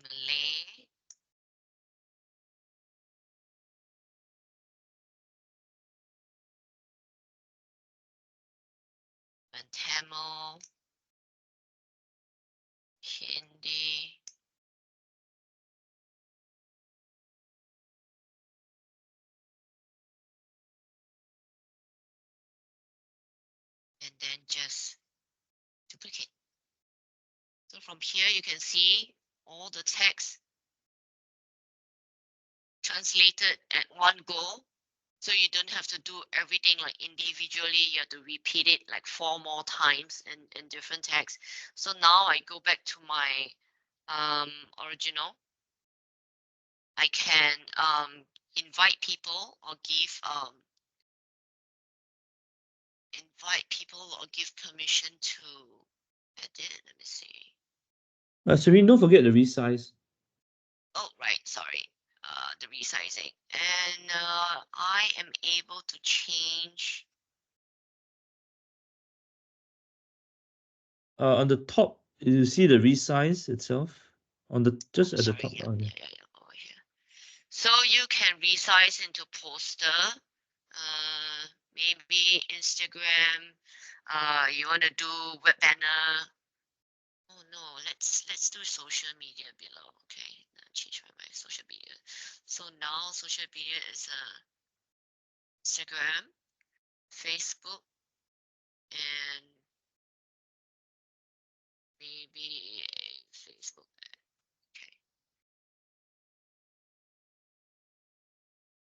Malay, and Tamil, Hindi, and then just duplicate. So from here you can see all the text translated at one go. So you don't have to do everything like individually. You have to repeat it like 4 more times in different text. So now I go back to my original. I can invite people or give permission to edit. Let me see. Serene, don't forget the resize. Oh, right, sorry. The resizing. And I am able to change. On the top, you see the resize itself on the just at the Sorry, top. yeah, Oh, yeah. over here. So you can resize into poster. Maybe Instagram. You want to do web banner. Oh no, let's do social media below. Okay, change my social media. So now social media is Instagram, Facebook, and maybe a Facebook ad. Okay.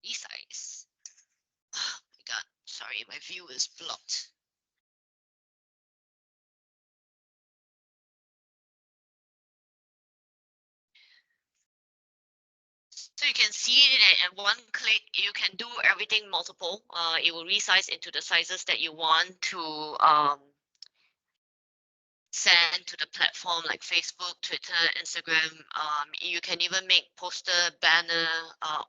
Resize. Oh my god, sorry, my view is blocked. So you can see that at one click, you can do everything multiple. It will resize into the sizes that you want to send to the platform like Facebook, Twitter, Instagram. You can even make poster, banner,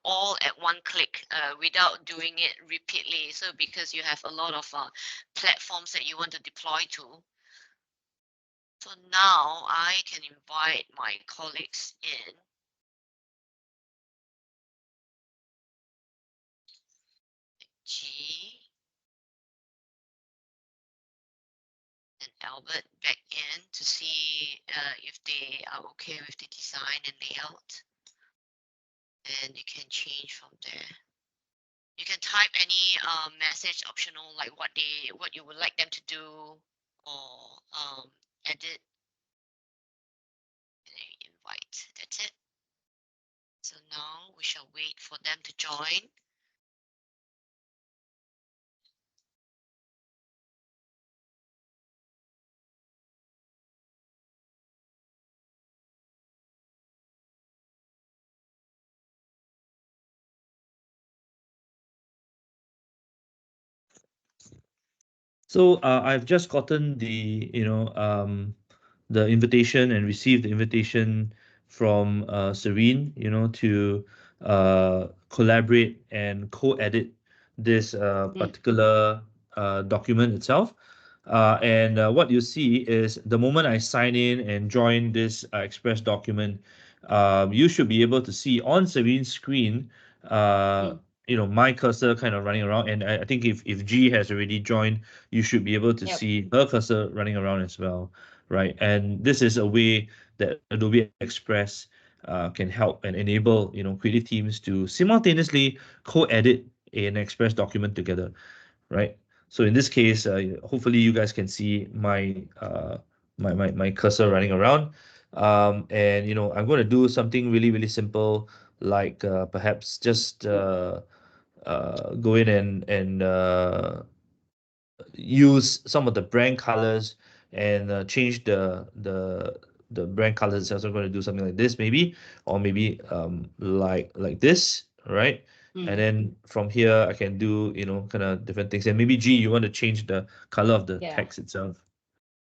all at one click without doing it repeatedly. So because you have a lot of platforms that you want to deploy to. So now I can invite my colleagues in. G and Albert back in to see if they are okay with the design and layout. And you can change from there. You can type any message optional, like what you would like them to do, or edit, and then invite. That's it. So now we shall wait for them to join. So I've just gotten the invitation and received the invitation from Serene, to collaborate and co-edit this particular document itself. And what you see is the moment I sign in and join this Express document, you should be able to see on Serene's screen, my cursor kind of running around. And I think if G has already joined, you should be able to Yep. see her cursor running around as well, right? And this is a way that Adobe Express can help and enable creative teams to simultaneously co-edit an Express document together, right? So in this case, hopefully you guys can see my cursor running around, and I'm going to do something really really simple, like perhaps just go in and use some of the brand colors and change the brand colors. So I'm going to do something like this maybe, or maybe like this, right? And then from here I can do kind of different things. And maybe G, you want to change the color of the Yeah. text itself.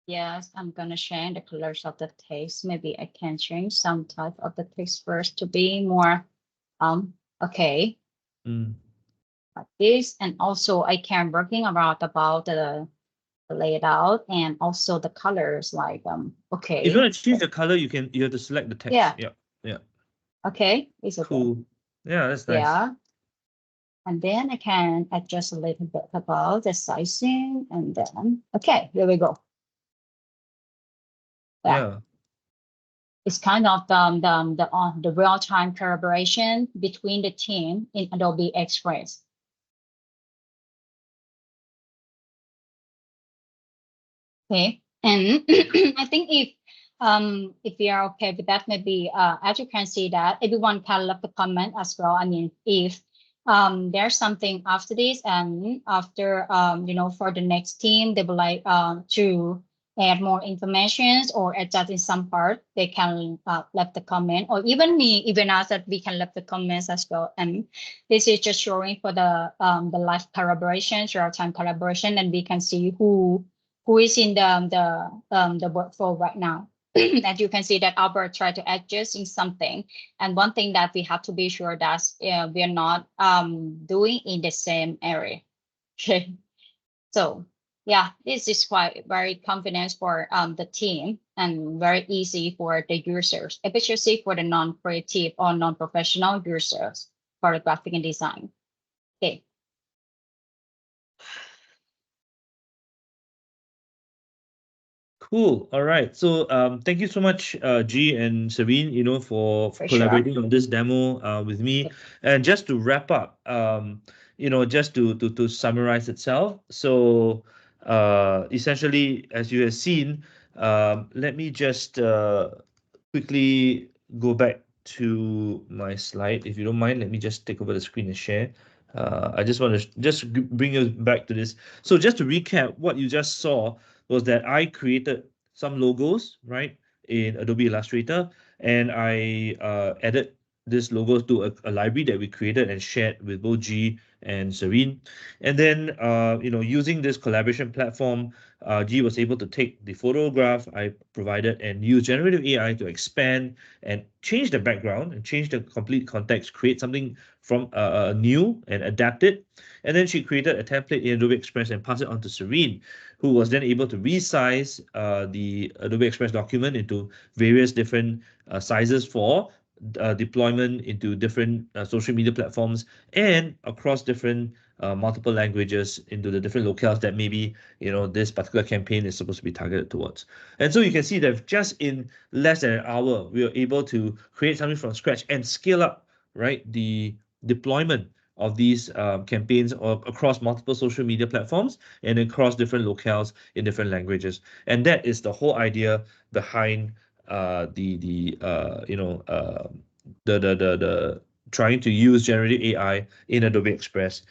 Yes, I'm gonna change the colors of the text. Maybe I can change some type of the text first to be more Okay, Mm. like this, and also I can working around about the layout and also the colors, like If you okay, want to change the color, you have to select the text. yeah, Yeah, yeah, okay, it's okay, cool. Yeah, that's nice. yeah. And then I can adjust a little bit about the sizing, and then okay, there we go. Yeah, It's kind of the real-time collaboration between the team in Adobe Express. Okay, and I think if we are okay with that, maybe as you can see that everyone can leave the comment as well. I mean, if there's something after this, and after for the next team they would like to add more informations or adjust in some part, they can leave the comment, or even me, even us, that we can leave the comments as well. And this is just showing for the live collaboration, real-time collaboration, and we can see who is in the workflow right now. As you can see that Albert tried to adjust in something. And one thing that we have to be sure that we are not doing in the same area. Okay. So yeah, this is quite very confident for the team and very easy for the users, especially for the non-creative or non-professional users for the graphic and design. Okay. cool. All right. So thank you so much, G and Serene, for For sure. collaborating on this demo with me. And just to wrap up, just to summarize itself. So essentially, as you have seen, let me just quickly go back to my slide. If you don't mind, let me just take over the screen and share. I just want to bring you back to this. So just to recap, what you just saw was that I created some logos, right, in Adobe Illustrator, and I added this logo to a library that we created and shared with both G and Serene. And then, using this collaboration platform, G was able to take the photograph I provided and use generative AI to expand and change the background and change the complete context, create something from new and adapt it. And then she created a template in Adobe Express and passed it on to Serene, who was then able to resize the Adobe Express document into various different sizes for deployment into different social media platforms and across different multiple languages into the different locales that maybe this particular campaign is supposed to be targeted towards. And so you can see that just in less than an hour, we were able to create something from scratch and scale up, right, the deployment of these campaigns across multiple social media platforms and across different locales in different languages. And that is the whole idea behind the trying to use generative AI in Adobe Express.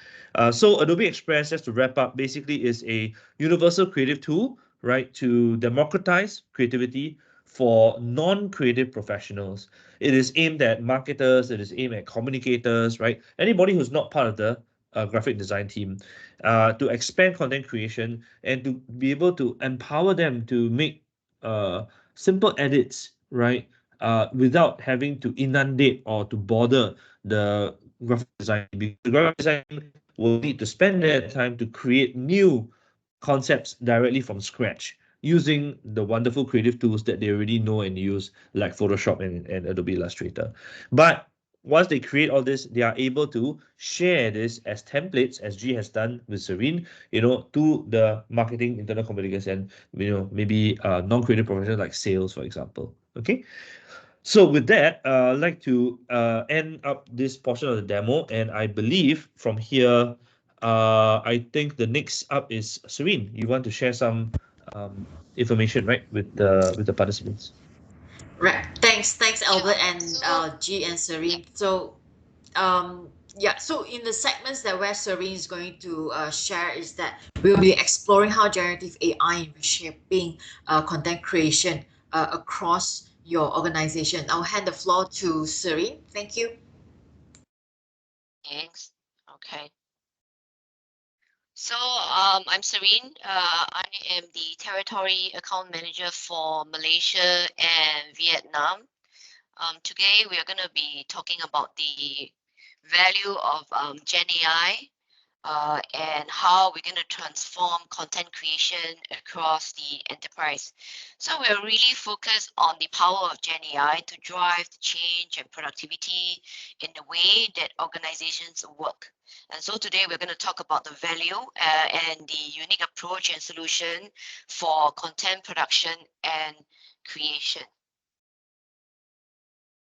So Adobe Express, just to wrap up, basically is a universal creative tool, right, to democratize creativity for non-creative professionals. It is aimed at marketers, it is aimed at communicators, right? Anybody who's not part of the graphic design team, to expand content creation and to be able to empower them to make simple edits, right? Without having to inundate or to bother the graphic design, because the graphic design will need to spend their time to create new concepts directly from scratch using the wonderful creative tools that they already know and use, like Photoshop and Adobe Illustrator. But once they create all this, they are able to share this as templates, as G has done with Serene, to the marketing, internal communicators, and maybe non-creative professionals like sales, for example. Okay. So with that, I'd like to end up this portion of the demo, and I believe from here, I think the next up is Serene. You want to share some information, right, with the participants? Right. Thanks, Albert Yeah. and So G and yeah. Serene. So yeah, so in the segments that where Serene is going to share is that we'll be exploring how generative AI is reshaping content creation across your organization. I'll hand the floor to Serene. Thank you. Thanks. Okay. So I'm Serene. I am the territory account manager for Malaysia and Vietnam. Today we are going to be talking about the value of Gen AI, and how we're going to transform content creation across the enterprise. So we're really focused on the power of Gen AI to drive the change and productivity in the way that organizations work. And so today we're going to talk about the value and the unique approach and solution for content production and creation.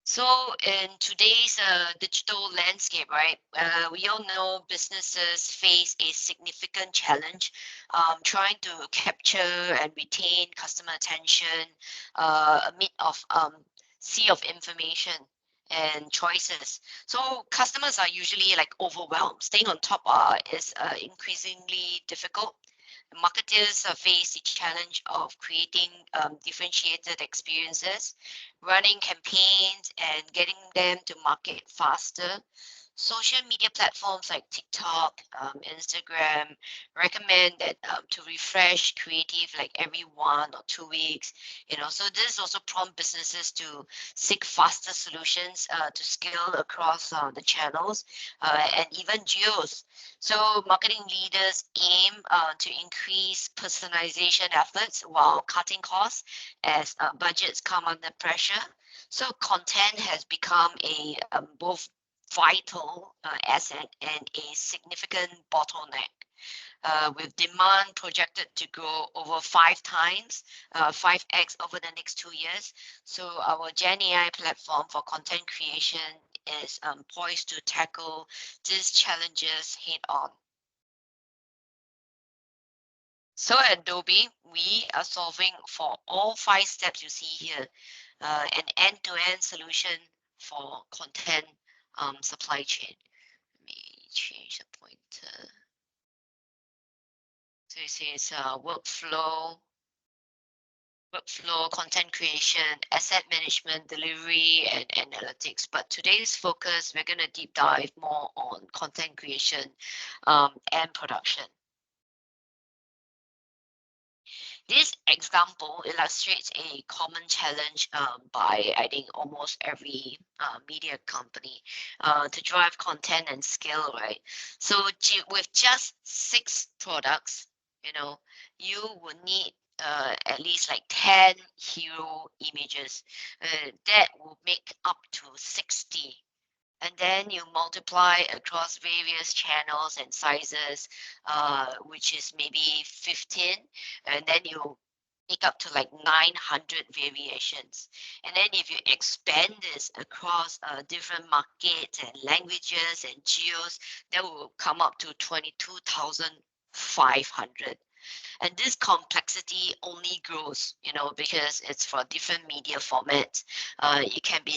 So in today's digital landscape, right, we all know businesses face a significant challenge trying to capture and retain customer attention amid of sea of information and choices. So customers are usually like overwhelmed. Staying on top is increasingly difficult. Marketers face the challenge of creating differentiated experiences, running campaigns and getting them to market faster. Social media platforms like TikTok, Instagram recommend that to refresh creative like every 1 or 2 weeks. So this also prompt businesses to seek faster solutions to scale across the channels and even geos. So marketing leaders aim to increase personalization efforts while cutting costs as budgets come under pressure. So content has become a both vital asset and a significant bottleneck. With demand projected to grow over 5 times, 5x over the next 2 years. So our Gen AI platform for content creation is poised to tackle these challenges head on. So at Adobe, we are solving for all 5 steps you see here, an end-to-end solution for content supply chain. Let me change the pointer. So it says workflow, content creation, asset management, delivery, and analytics. But today's focus, we're going to deep dive more on content creation and production. This example illustrates a common challenge by, I think, almost every media company to drive content and scale, right? So with just 6 products, you would need at least like 10 hero images. That will make up to 60, and then you multiply across various channels and sizes, which is maybe 15, and then you make up to like 900 variations. And then if you expand this across different markets and languages and geos, that will come up to 22,500. And this complexity only grows, because it's for different media formats. It can be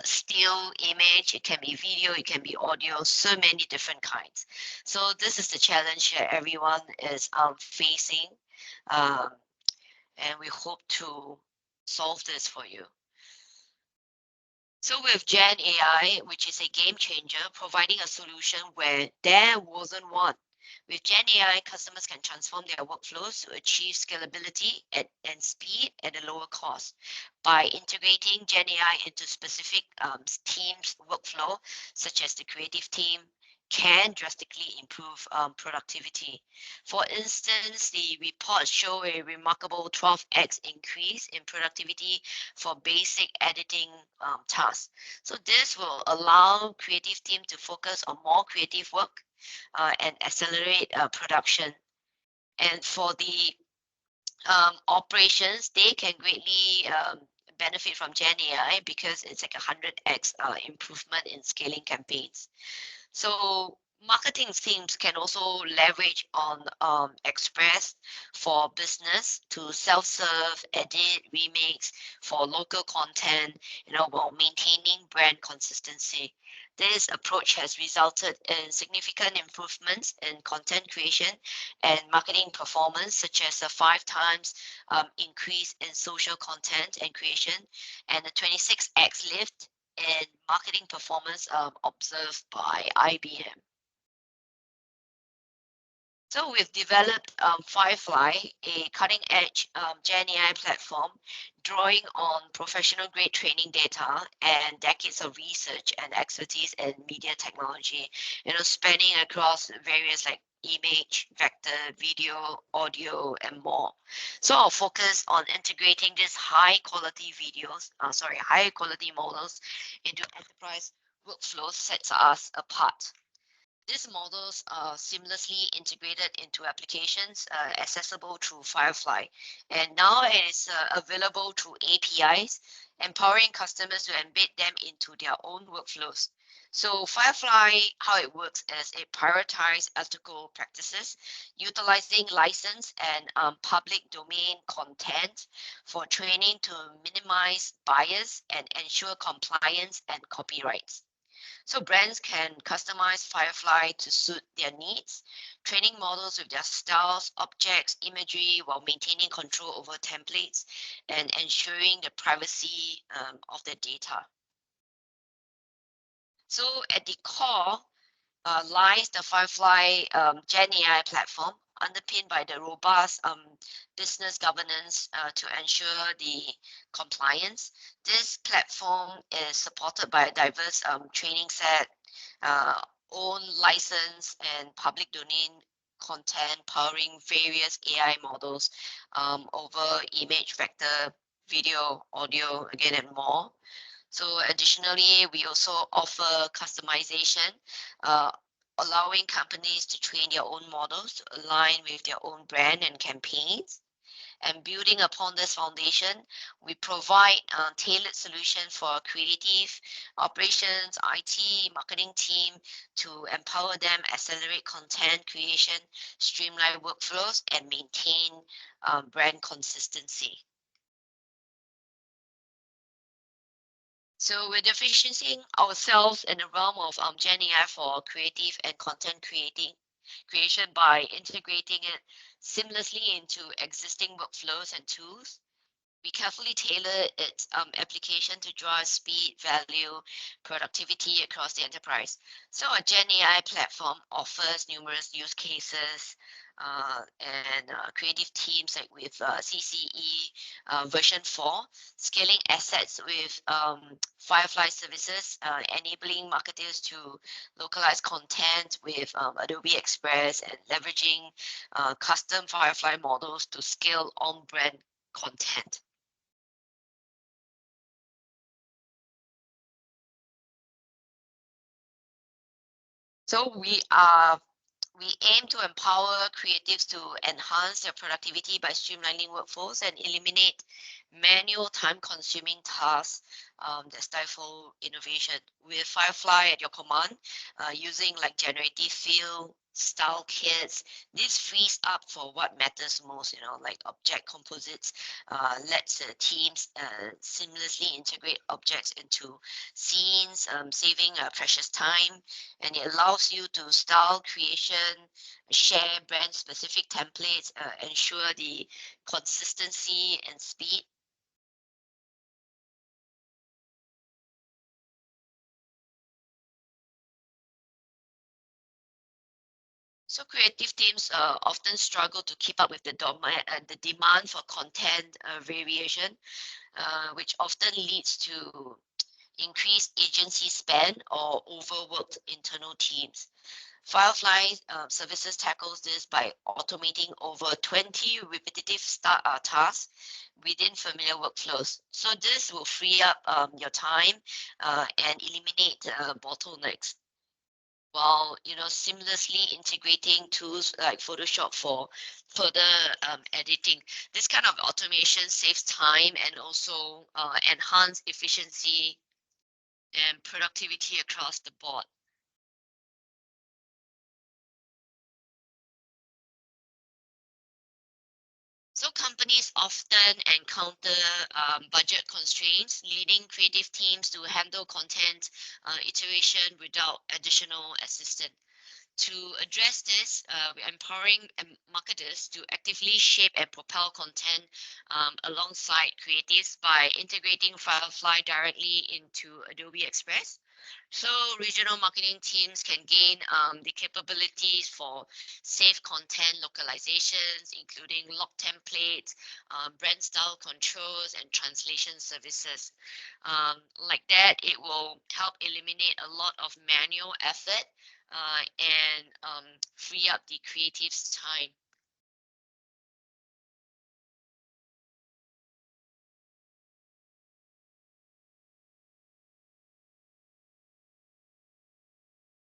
still image, it can be video, it can be audio, so many different kinds. So this is the challenge that everyone is facing. Um, and we hope to solve this for you. So with Gen AI, which is a game changer, providing a solution where there wasn't one. With Gen AI, customers can transform their workflows to achieve scalability and speed at a lower cost. By integrating Gen AI into specific teams' workflow, such as the creative team, can drastically improve productivity. For instance, the reports show a remarkable 12x increase in productivity for basic editing tasks. So this will allow creative team to focus on more creative work and accelerate production. And for the operations, they can greatly benefit from Gen AI because it's like 100x improvement in scaling campaigns. So marketing teams can also leverage on Express for business to self-serve, edit, remix for local content, while maintaining brand consistency. This approach has resulted in significant improvements in content creation and marketing performance, such as a 5 times increase in social content and creation and a 26x lift in marketing performance observed by IBM. So we've developed Firefly, a cutting-edge Gen AI platform, drawing on professional-grade training data and decades of research and expertise in media technology. Spanning across various like image, vector, video, audio, and more. So I'll focus on integrating these high quality models into enterprise workflows sets us apart. These models are seamlessly integrated into applications accessible through Firefly. And now it is available through APIs, empowering customers to embed them into their own workflows. So Firefly, how it works is it prioritizes ethical practices, utilizing license and public domain content for training to minimize bias and ensure compliance and copyrights. So brands can customize Firefly to suit their needs, training models with their styles, objects, imagery, while maintaining control over templates and ensuring the privacy of the data. So at the core lies the Firefly Gen AI platform, underpinned by the robust business governance to ensure the compliance. This platform is supported by a diverse training set, uh, own license and public domain content powering various AI models over image, vector, video, audio, again, and more. So additionally, we also offer customization, uh, allowing companies to train their own models to align with their own brand and campaigns. And building upon this foundation, we provide tailored solutions for creative operations, IT, marketing team to empower them, accelerate content creation, streamline workflows, and maintain brand consistency. So we're differentiating ourselves in the realm of Gen AI for creative and content creation by integrating it seamlessly into existing workflows and tools. We carefully tailor its application to drive speed, value, productivity across the enterprise. So a Gen AI platform offers numerous use cases and creative teams like with CCE version 4, scaling assets with Firefly services, enabling marketers to localize content with Adobe Express and leveraging custom Firefly models to scale on-brand content. So we aim to empower creatives to enhance their productivity by streamlining workflows and eliminate manual time-consuming tasks that stifle innovation. With Firefly at your command, using like generative fill, style kits, this frees up for what matters most, like object composites, lets teams seamlessly integrate objects into scenes, saving precious time, and it allows you to style creation, share brand specific templates, ensure the consistency and speed. So creative teams often struggle to keep up with the demand for content variation, which often leads to increased agency spend or overworked internal teams. Firefly services tackles this by automating over 20 repetitive tasks within familiar workflows. So this will free up your time and eliminate bottlenecks while seamlessly integrating tools like Photoshop for further editing. This kind of automation saves time and also enhance efficiency and productivity across the board. So companies often encounter budget constraints, leading creative teams to handle content iteration without additional assistance. To address this, we're empowering marketers to actively shape and propel content alongside creatives by integrating Firefly directly into Adobe Express. So regional marketing teams can gain the capabilities for safe content localizations, including log templates, brand style controls, and translation services. Like that, it will help eliminate a lot of manual effort and free up the creative's time.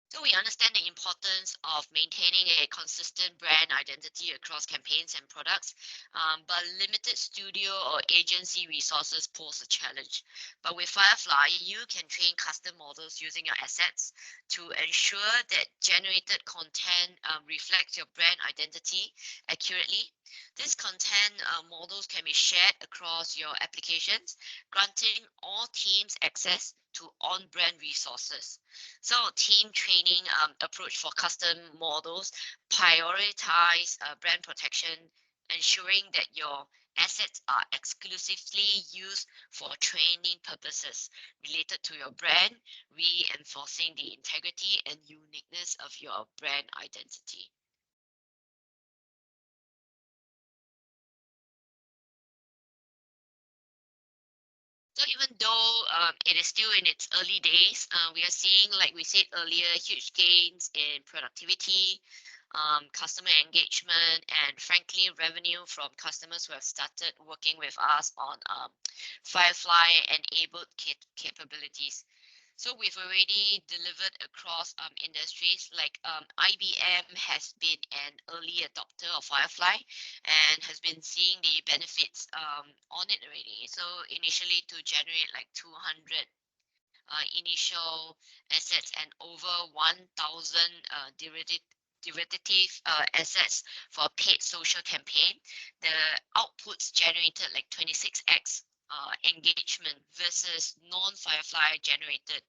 So we understand the importance of maintaining a consistent brand identity across campaigns and products, but limited studio or agency resources pose a challenge. But with Firefly, you can train custom models using your assets to ensure that generated content reflects your brand identity accurately. These content models can be shared across your applications, granting all teams access to on-brand resources. So team training approach for custom models prioritize brand protection, ensuring that your assets are exclusively used for training purposes related to your brand, reinforcing the integrity and uniqueness of your brand identity. So even though it is still in its early days, we are seeing, like we said earlier, huge gains in productivity, customer engagement, and frankly, revenue from customers who have started working with us on Firefly-enabled capabilities. So we've already delivered across industries like IBM has been an early adopter of Firefly and has been seeing the benefits on it already. So initially to generate like 200 initial assets and over 1,000 derivative assets for a paid social campaign, the outputs generated like 26x engagement versus non-Firefly generated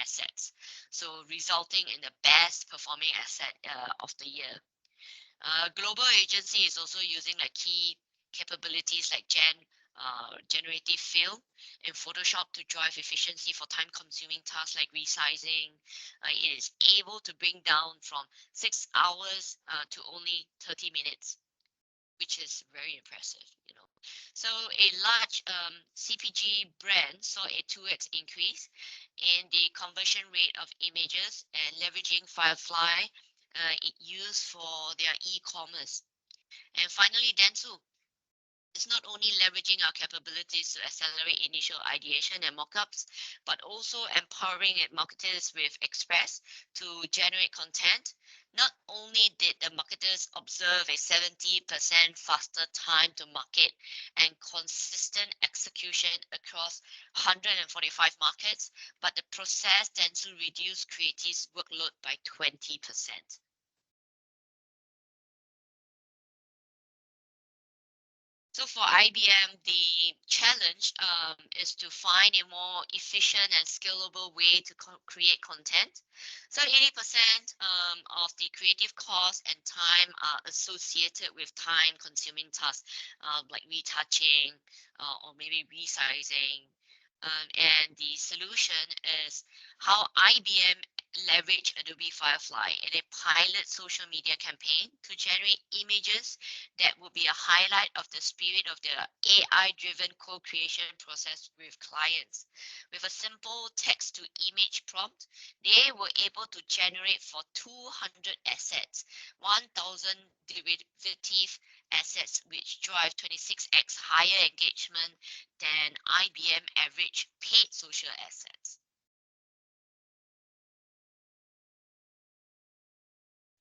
assets. So resulting in the best performing asset of the year. Global agency is also using like key capabilities like generative fill in Photoshop to drive efficiency for time-consuming tasks like resizing. It is able to bring down from 6 hours to only 30 minutes, which is very impressive. So a large CPG brand saw a 2x increase in the conversion rate of images and leveraging Firefly it used for their e-commerce. And finally, Dentsu is not only leveraging our capabilities to accelerate initial ideation and mockups, but also empowering marketers with Express to generate content. Not only did the marketers observe a 70% faster time to market and consistent execution across 145 markets, but the process tends to reduce creatives' workload by 20%. So for IBM, the challenge is to find a more efficient and scalable way to create content. So 80% of the creative cost and time are associated with time-consuming tasks like retouching or maybe resizing. And the solution is how IBM leverage Adobe Firefly in a pilot social media campaign to generate images that will be a highlight of the spirit of the AI-driven co-creation process with clients. With a simple text-to-image prompt, they were able to generate for 200 assets, 1,000 derivative assets, which drive 26x higher engagement than IBM average paid social assets.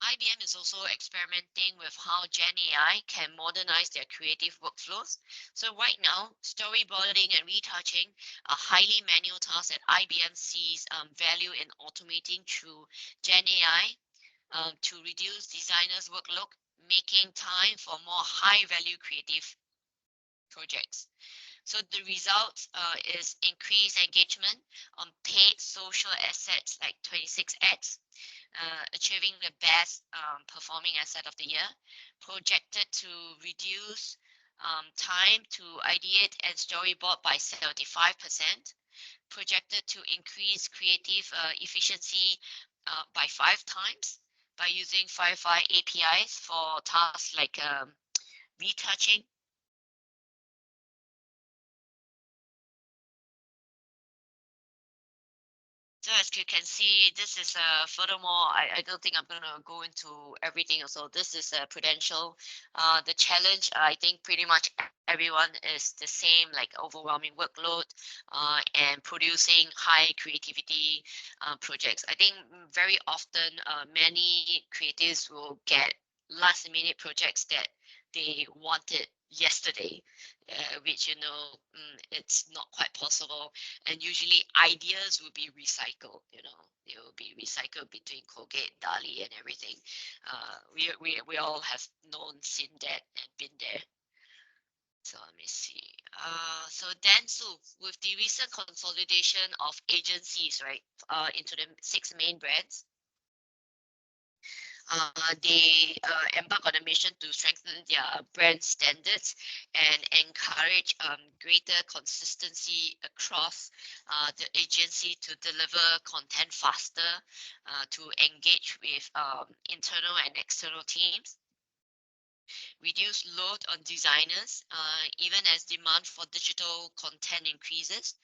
IBM is also experimenting with how Gen AI can modernize their creative workflows. So right now, storyboarding and retouching are highly manual tasks that IBM sees value in automating through Gen AI to reduce designers' workload, making time for more high-value creative projects. So the result is increased engagement on paid social assets like 26 ads, achieving the best performing asset of the year, projected to reduce time to ideate and storyboard by 75%, projected to increase creative efficiency by 5 times by using Firefly APIs for tasks like retouching. So as you can see, this is furthermore, I don't think I'm going to go into everything. So this is a Prudential. The challenge, I think pretty much everyone is the same, like overwhelming workload and producing high creativity projects. I think very often many creatives will get last minute projects that they wanted yesterday, which, it's not quite possible. And usually ideas will be recycled, they will be recycled between Colgate, Dali, and everything. We all have known, seen that, and been there. So let me see. So Dentsu, with the recent consolidation of agencies, right, into the 6 main brands, they embark on a mission to strengthen their brand standards and encourage greater consistency across the agency to deliver content faster, to engage with internal and external teams, reduce load on designers, even as demand for digital content increases,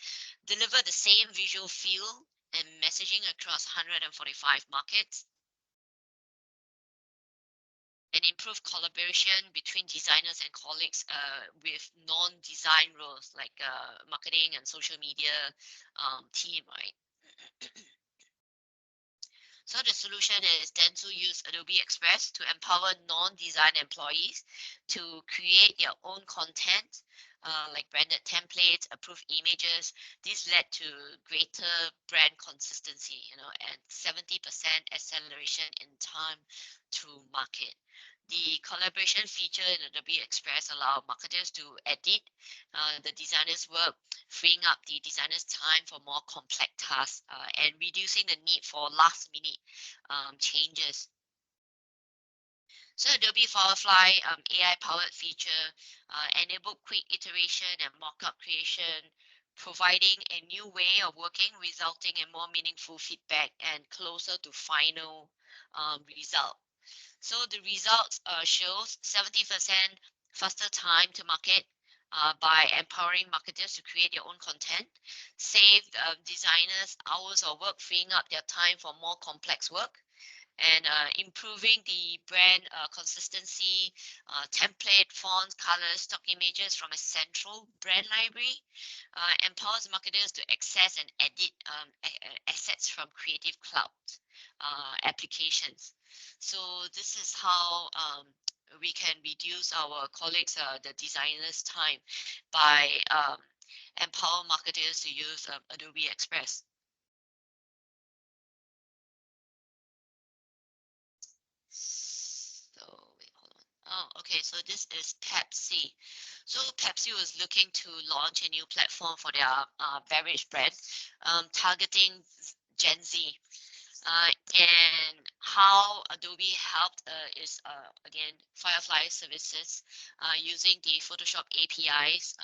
deliver the same visual feel and messaging across 145 markets, and improve collaboration between designers and colleagues with non-design roles like marketing and social media team, right? So the solution is then to use Adobe Express to empower non-design employees to create their own content, like branded templates, approved images. This led to greater brand consistency, and 70% acceleration in time to market. The collaboration feature in Adobe Express allow marketers to edit the designer's work, freeing up the designer's time for more complex tasks and reducing the need for last-minute changes. So Adobe Firefly AI-powered feature enable quick iteration and mock-up creation, providing a new way of working, resulting in more meaningful feedback and closer to final result. So the results shows 70% faster time to market by empowering marketers to create their own content, save designers hours of work, freeing up their time for more complex work, and improving the brand consistency, template, fonts, colors, stock images from a central brand library, empowers marketers to access and edit assets from Creative Cloud applications. So this is how we can reduce our colleagues, the designers' time by empower marketers to use Adobe Express. So wait, hold on. Oh, okay. So this is Pepsi. So Pepsi was looking to launch a new platform for their beverage brand, targeting Gen Z. And how Adobe helped is again Firefly services using the Photoshop APIs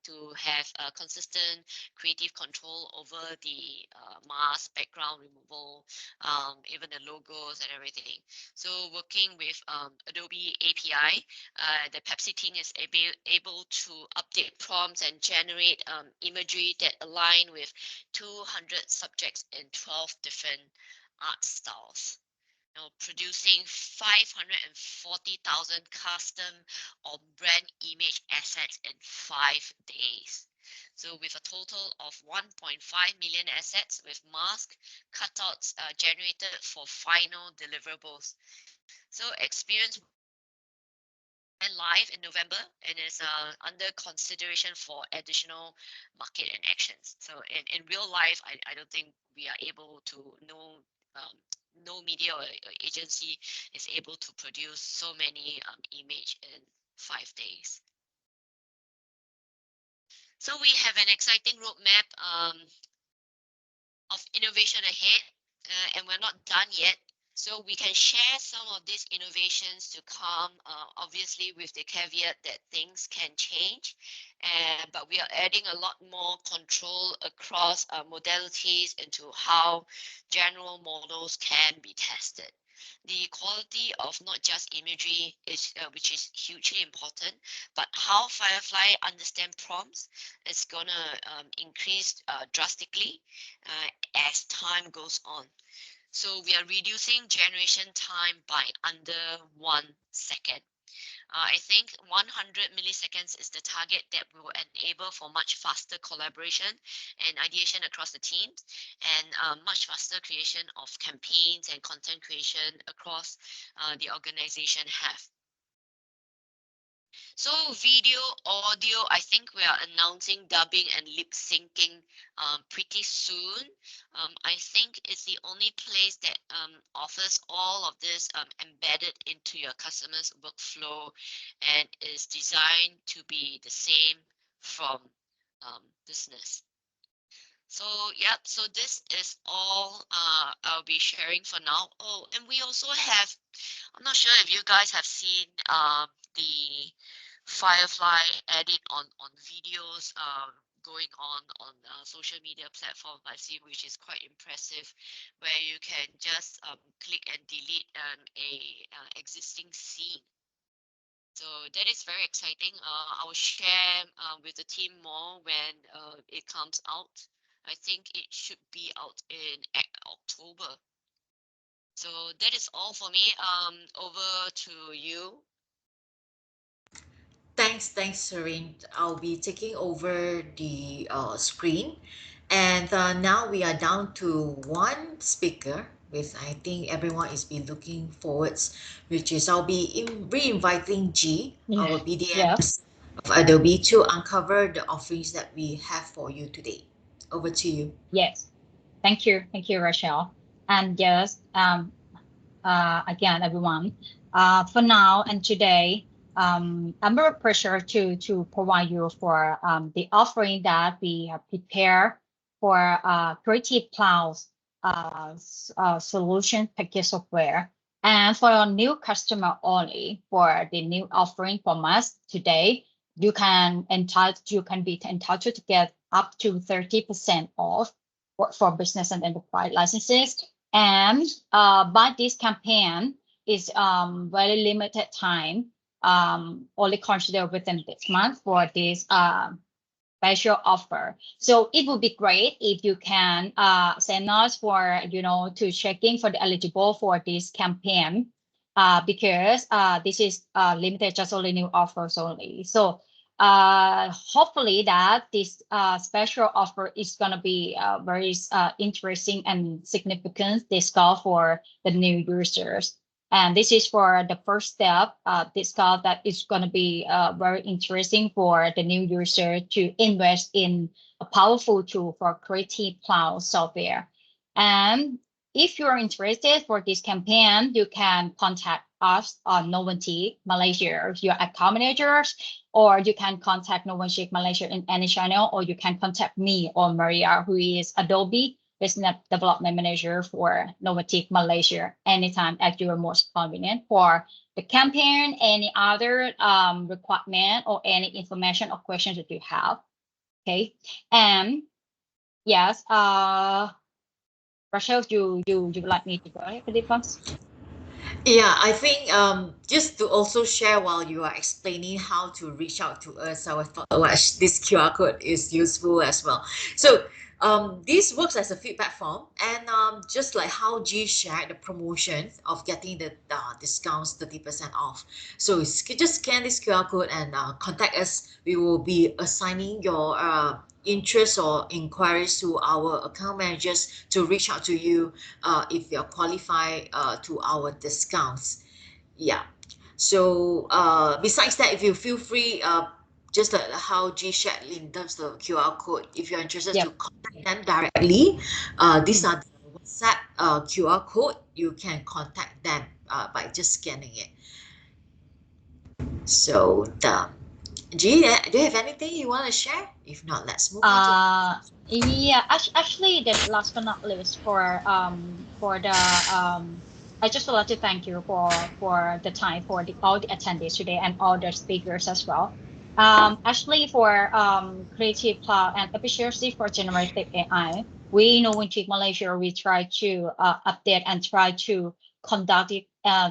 to have consistent creative control over the mask, background removal, even the logos and everything. So working with Adobe API, the Pepsi team is able to update prompts and generate imagery that align with 200 subjects in 12 different art styles, producing 540,000 custom or brand image assets in 5 days. So with a total of 1.5 million assets with mask cutouts generated for final deliverables. So experience went live in November and is under consideration for additional market and actions. So in real life, I don't think we are able to know, no media or agency is able to produce so many image in 5 days. So we have an exciting roadmap of innovation ahead, and we're not done yet. So we can share some of these innovations to come, obviously with the caveat that things can change, but we are adding a lot more control across modalities into how general models can be tested. The quality of not just imagery is, which is hugely important, but how Firefly understand prompts is gonna increase drastically as time goes on. So we are reducing generation time by under 1 second. I think 100 milliseconds is the target that will enable for much faster collaboration and ideation across the teams, and much faster creation of campaigns and content creation across the organization have. So video, audio, I think we are announcing dubbing and lip syncing pretty soon. I think it's the only place that offers all of this embedded into your customer's workflow and is designed to be the same from business. So yep, so this is all I'll be sharing for now. Oh, and we also have, I'm not sure if you guys have seen the Firefly edit on videos going on social media platform I see, which is quite impressive, where you can just click and delete a existing scene. So that is very exciting. I will share with the team more when it comes out. I think it should be out in October. So that is all for me. Over to you. Thanks, Serene. I'll be taking over the screen. And now we are down to one speaker, with I think everyone is been looking forwards, which is I'll be re-inviting G, our Yeah. BDMs of Adobe, to uncover the offerings that we have for you today. Over to you. Yes. Thank you, Rochelle. And yes, again, everyone. For now and today, I'm very pleasure to provide you for the offering that we have prepared for Creative Cloud's solution package software. And for a new customer only, for the new offering from us today, you can be entitled to get up to 30% off for business and enterprise licenses. And but this campaign is very limited time, only considered within this month for this special offer. So it would be great if you can send us for, to checking for the eligible for this campaign, because this is limited, just only new offers only. So hopefully that this special offer is going to be very interesting and significant discount for the new users. And this is for the first step, discount that is going to be very interesting for the new user to invest in a powerful tool for Creative Cloud software. And if you're interested for this campaign, you can contact us on Novantic Malaysia, your account managers, or you can contact Novantic Malaysia in any channel, or you can contact me or Maria, who is Adobe Business Development Manager for Novantic Malaysia, anytime at your most convenient for the campaign, any other requirement or any information or questions that you have. Okay, and yes, Rachel, you would like me to go ahead with the first? Yeah, I think just to also share while you are explaining how to reach out to us, I thought this QR code is useful as well. So this works as a feedback form, and just like how G shared the promotion of getting the discounts 30% off. So just scan this QR code and contact us. We will be assigning your interests or inquiries to our account managers to reach out to you if you're qualified to our discounts. Yeah. So besides that, if you feel free, just like how G shared in terms of QR code, if you're interested to Yep. contact them directly, these are the WhatsApp QR code. You can contact them by just scanning it. So G, do you have anything you want to share? If not, let's move on to. Yeah, actually, the last but not least for the I just would like to thank you for the time for all the attendees today and all the speakers as well. Actually, for Creative Cloud and efficiency for generative AI, we know in Chief Malaysia we try to update and try to conduct it,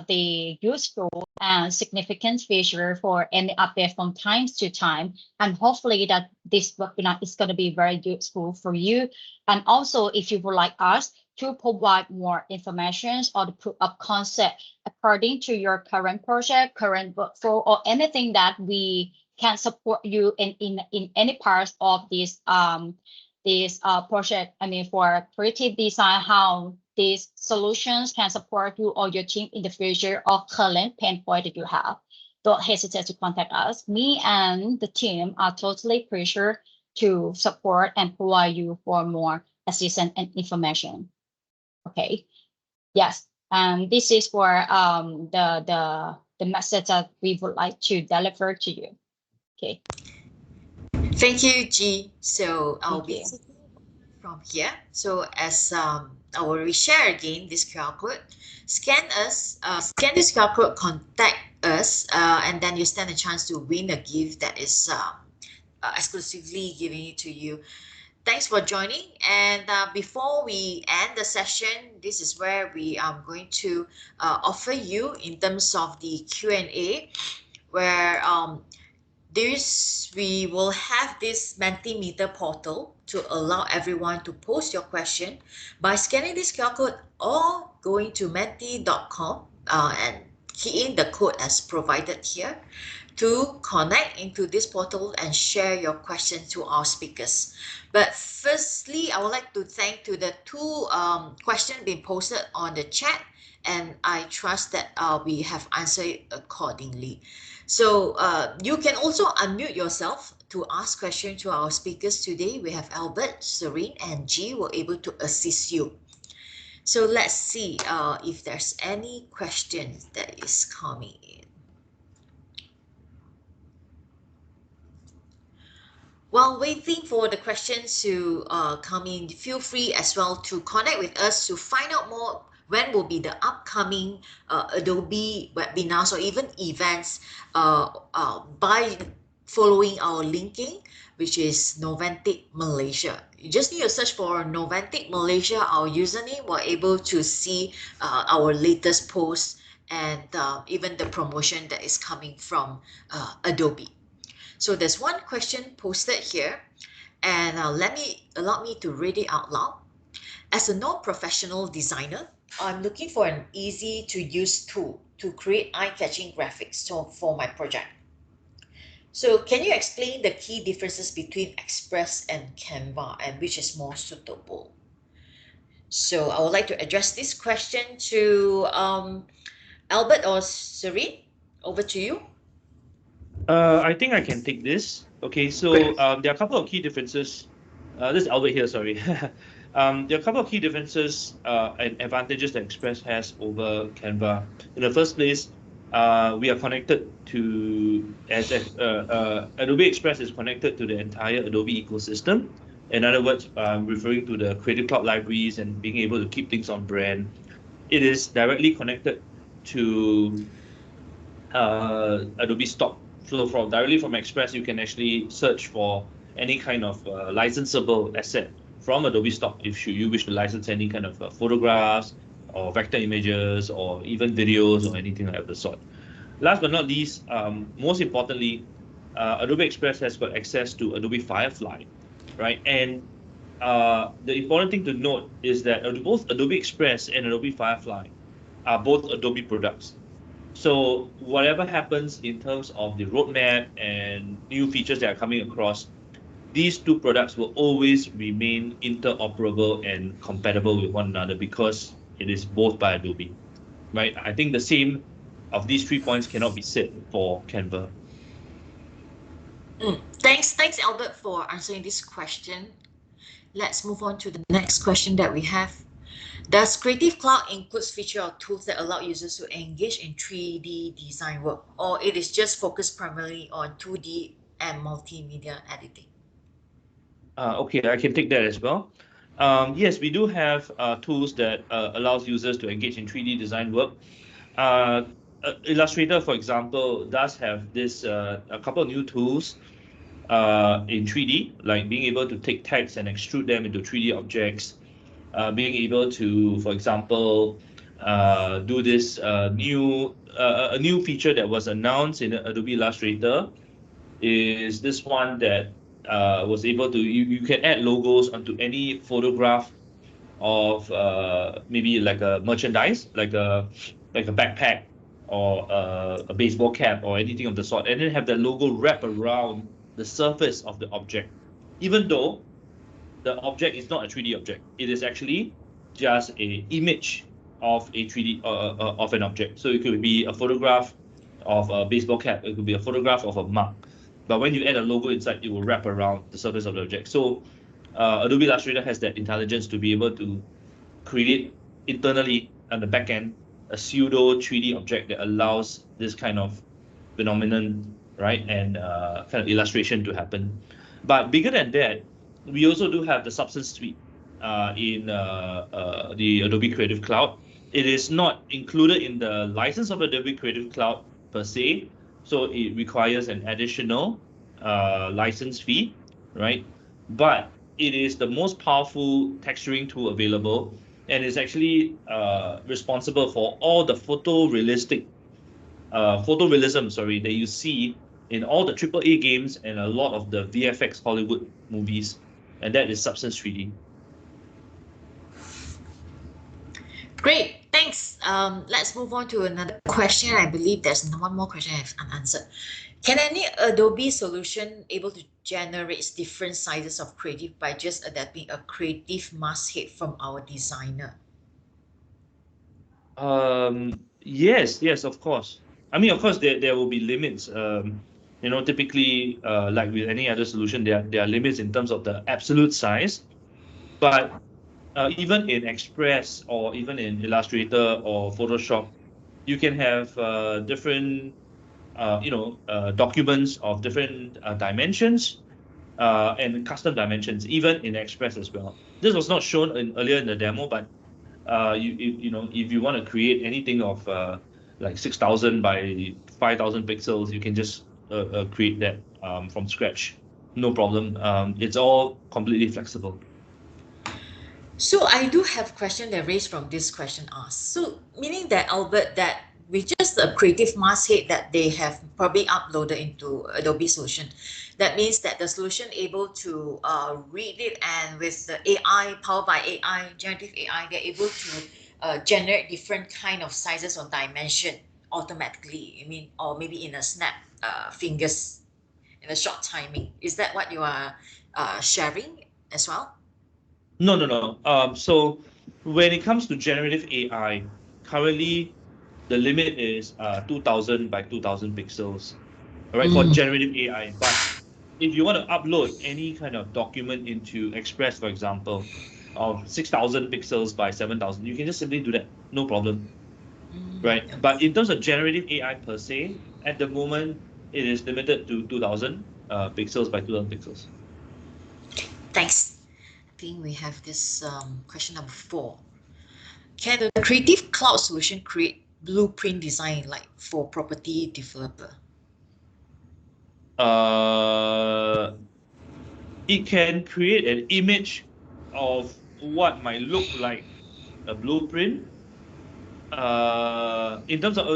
the useful and significant feature for any update from time to time, and hopefully that this webinar is going to be very useful for you. And also, if you would like us to provide more information or the proof of concept according to your current project, current workflow, or anything that we can support you in any parts of this project. I mean, for creative design, how these solutions can support you or your team in the future, or current pain point that you have, don't hesitate to contact us. Me and the team are totally pressure to support and provide you for more assistance and information. Okay. Yes. And this is for the message that we would like to deliver to you. Okay. Thank you, G. So I'll Thank you. basically from here. So as I will reshare again this QR code. Scan this QR code, contact us, and then you stand a chance to win a gift that is exclusively giving it to you. Thanks for joining. And before we end the session, this is where we are going to offer you in terms of the Q&A, where we will have this Mentimeter portal to allow everyone to post your question by scanning this QR code or going to menti.com and key in the code as provided here to connect into this portal and share your question to our speakers. But firstly, I would like to thank to the two questions being posted on the chat, and I trust that we have answered it accordingly. So you can also unmute yourself to ask questions to our speakers today. We have Albert, Serene, and G were able to assist you. So let's see if there's any questions that is coming in. While waiting for the questions to come in, feel free as well to connect with us to find out more when will be the upcoming Adobe webinars or even events by following our linking, which is Novantic Malaysia. You just need to search for Novantic Malaysia, our username. We're able to see our latest posts and even the promotion that is coming from Adobe. So there's one question posted here, and allow me to read it out loud. As a non-professional designer, I'm looking for an easy to use tool to create eye-catching graphics for my project. So can you explain the key differences between Express and Canva and which is more suitable? So I would like to address this question to Albert or Serene. Over to you. I think I can take this. Okay, so there are a couple of key differences. This is Albert here, sorry. There are a couple of key differences and advantages that Express has over Canva. In the first place, we are connected to, Adobe Express is connected to the entire Adobe ecosystem. In other words, referring to the Creative Cloud libraries and being able to keep things on brand. It is directly connected to Adobe Stock. So directly from Express, you can actually search for any kind of licensable asset from Adobe Stock if you wish to license any kind of photographs or vector images or even videos or anything like the sort. Last but not least, most importantly, Adobe Express has got access to Adobe Firefly, right? And the important thing to note is that both Adobe Express and Adobe Firefly are both Adobe products. So whatever happens in terms of the roadmap and new features that are coming across, these two products will always remain interoperable and compatible with one another because it is both by Adobe, right? I think the same of these 3 points cannot be said for Canva. Thanks, Albert, for answering this question. Let's move on to the next question that we have. Does Creative Cloud includes feature or tools that allow users to engage in 3D design work, or it is just focused primarily on 2D and multimedia editing? Okay, I can take that as well. Yes, we do have tools that allows users to engage in 3D design work. Illustrator, for example, does have this a couple of new tools in 3D, like being able to take text and extrude them into 3D objects, being able to, for example, do this a new feature that was announced in Adobe Illustrator is this one that was able to you can add logos onto any photograph of maybe like a merchandise, like a backpack or a baseball cap or anything of the sort, and then have the logo wrap around the surface of the object, even though the object is not a 3D object. It is actually just a image of a 3D of an object. So it could be a photograph of a baseball cap. It could be a photograph of a mug. But when you add a logo inside, it will wrap around the surface of the object. So Adobe Illustrator has that intelligence to be able to create internally on the back end a pseudo 3D object that allows this kind of phenomenon, right, and kind of illustration to happen. But bigger than that, we also do have the Substance Suite in the Adobe Creative Cloud. It is not included in the license of Adobe Creative Cloud per se, so it requires an additional license fee, right? But it is the most powerful texturing tool available, and is actually responsible for all the photorealism, sorry, that you see in all the AAA games and a lot of the VFX Hollywood movies, and that is Substance 3D. Great, thanks. Let's move on to another question. I believe there's one more question I have unanswered. Can any Adobe solution able to generate different sizes of creative by just adapting a creative masthead from our designer? Yes, of course. I mean, of course, there will be limits. Typically, like with any other solution, there are limits in terms of the absolute size. But even in Express or even in Illustrator or Photoshop, you can have different, documents of different dimensions and custom dimensions, even in Express as well. This was not shown earlier in the demo, but if you want to create anything of like 6,000 by 5,000 pixels, you can just create that from scratch, no problem. It's all completely flexible. So I do have a question that raised from this question asked. So meaning that, Albert, that with just a creative masthead that they have probably uploaded into Adobe solution, that means that the solution able to read it, and with the AI, powered by AI, generative AI, they're able to generate different kind of sizes or dimension automatically. I mean, or maybe in a snap fingers, in a short timing. Is that what you are sharing as well? No. So when it comes to generative AI, currently the limit is 2,000 by 2,000 pixels, all right, for generative AI. But if you want to upload any kind of document into Express, for example, of 6,000 pixels by 7,000, you can just simply do that, no problem, right? But in terms of generative AI per se, at the moment, it is limited to 2,000 pixels by 2,000 pixels. Thanks. I think we have this question number 4. Can the Creative Cloud solution create blueprint design like for property developer? It can create an image of what might look like a blueprint. In terms of,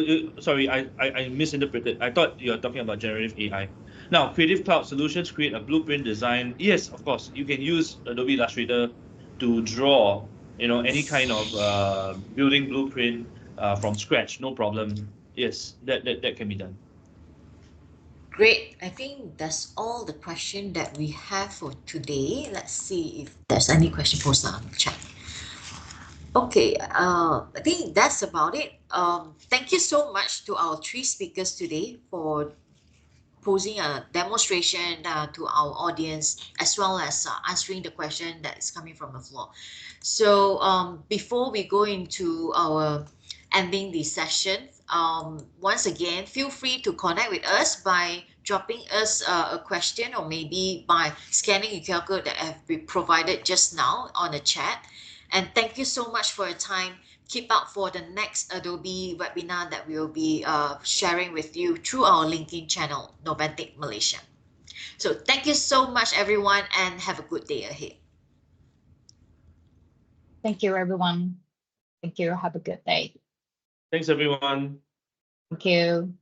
sorry, I misinterpreted. I thought you were talking about generative AI. Now, Creative Cloud solutions create a blueprint design. Yes, of course, you can use Adobe Illustrator to draw, any kind of building blueprint from scratch, no problem. Yes, that can be done. Great. I think that's all the question that we have for today. Let's see if there's any question posted on the chat. Okay, I think that's about it. Thank you so much to our 3 speakers today for posing a demonstration to our audience, as well as answering the question that is coming from the floor. So before we go into our ending the session, once again, feel free to connect with us by dropping us a question, or maybe by scanning the QR code that have been provided just now on the chat. And thank you so much for your time. Keep up for the next Adobe webinar that we will be sharing with you through our LinkedIn channel, Novantic Malaysia. So thank you so much, everyone, and have a good day ahead. Thank you, everyone. Thank you. Have a good day. Thanks, everyone. Thank you.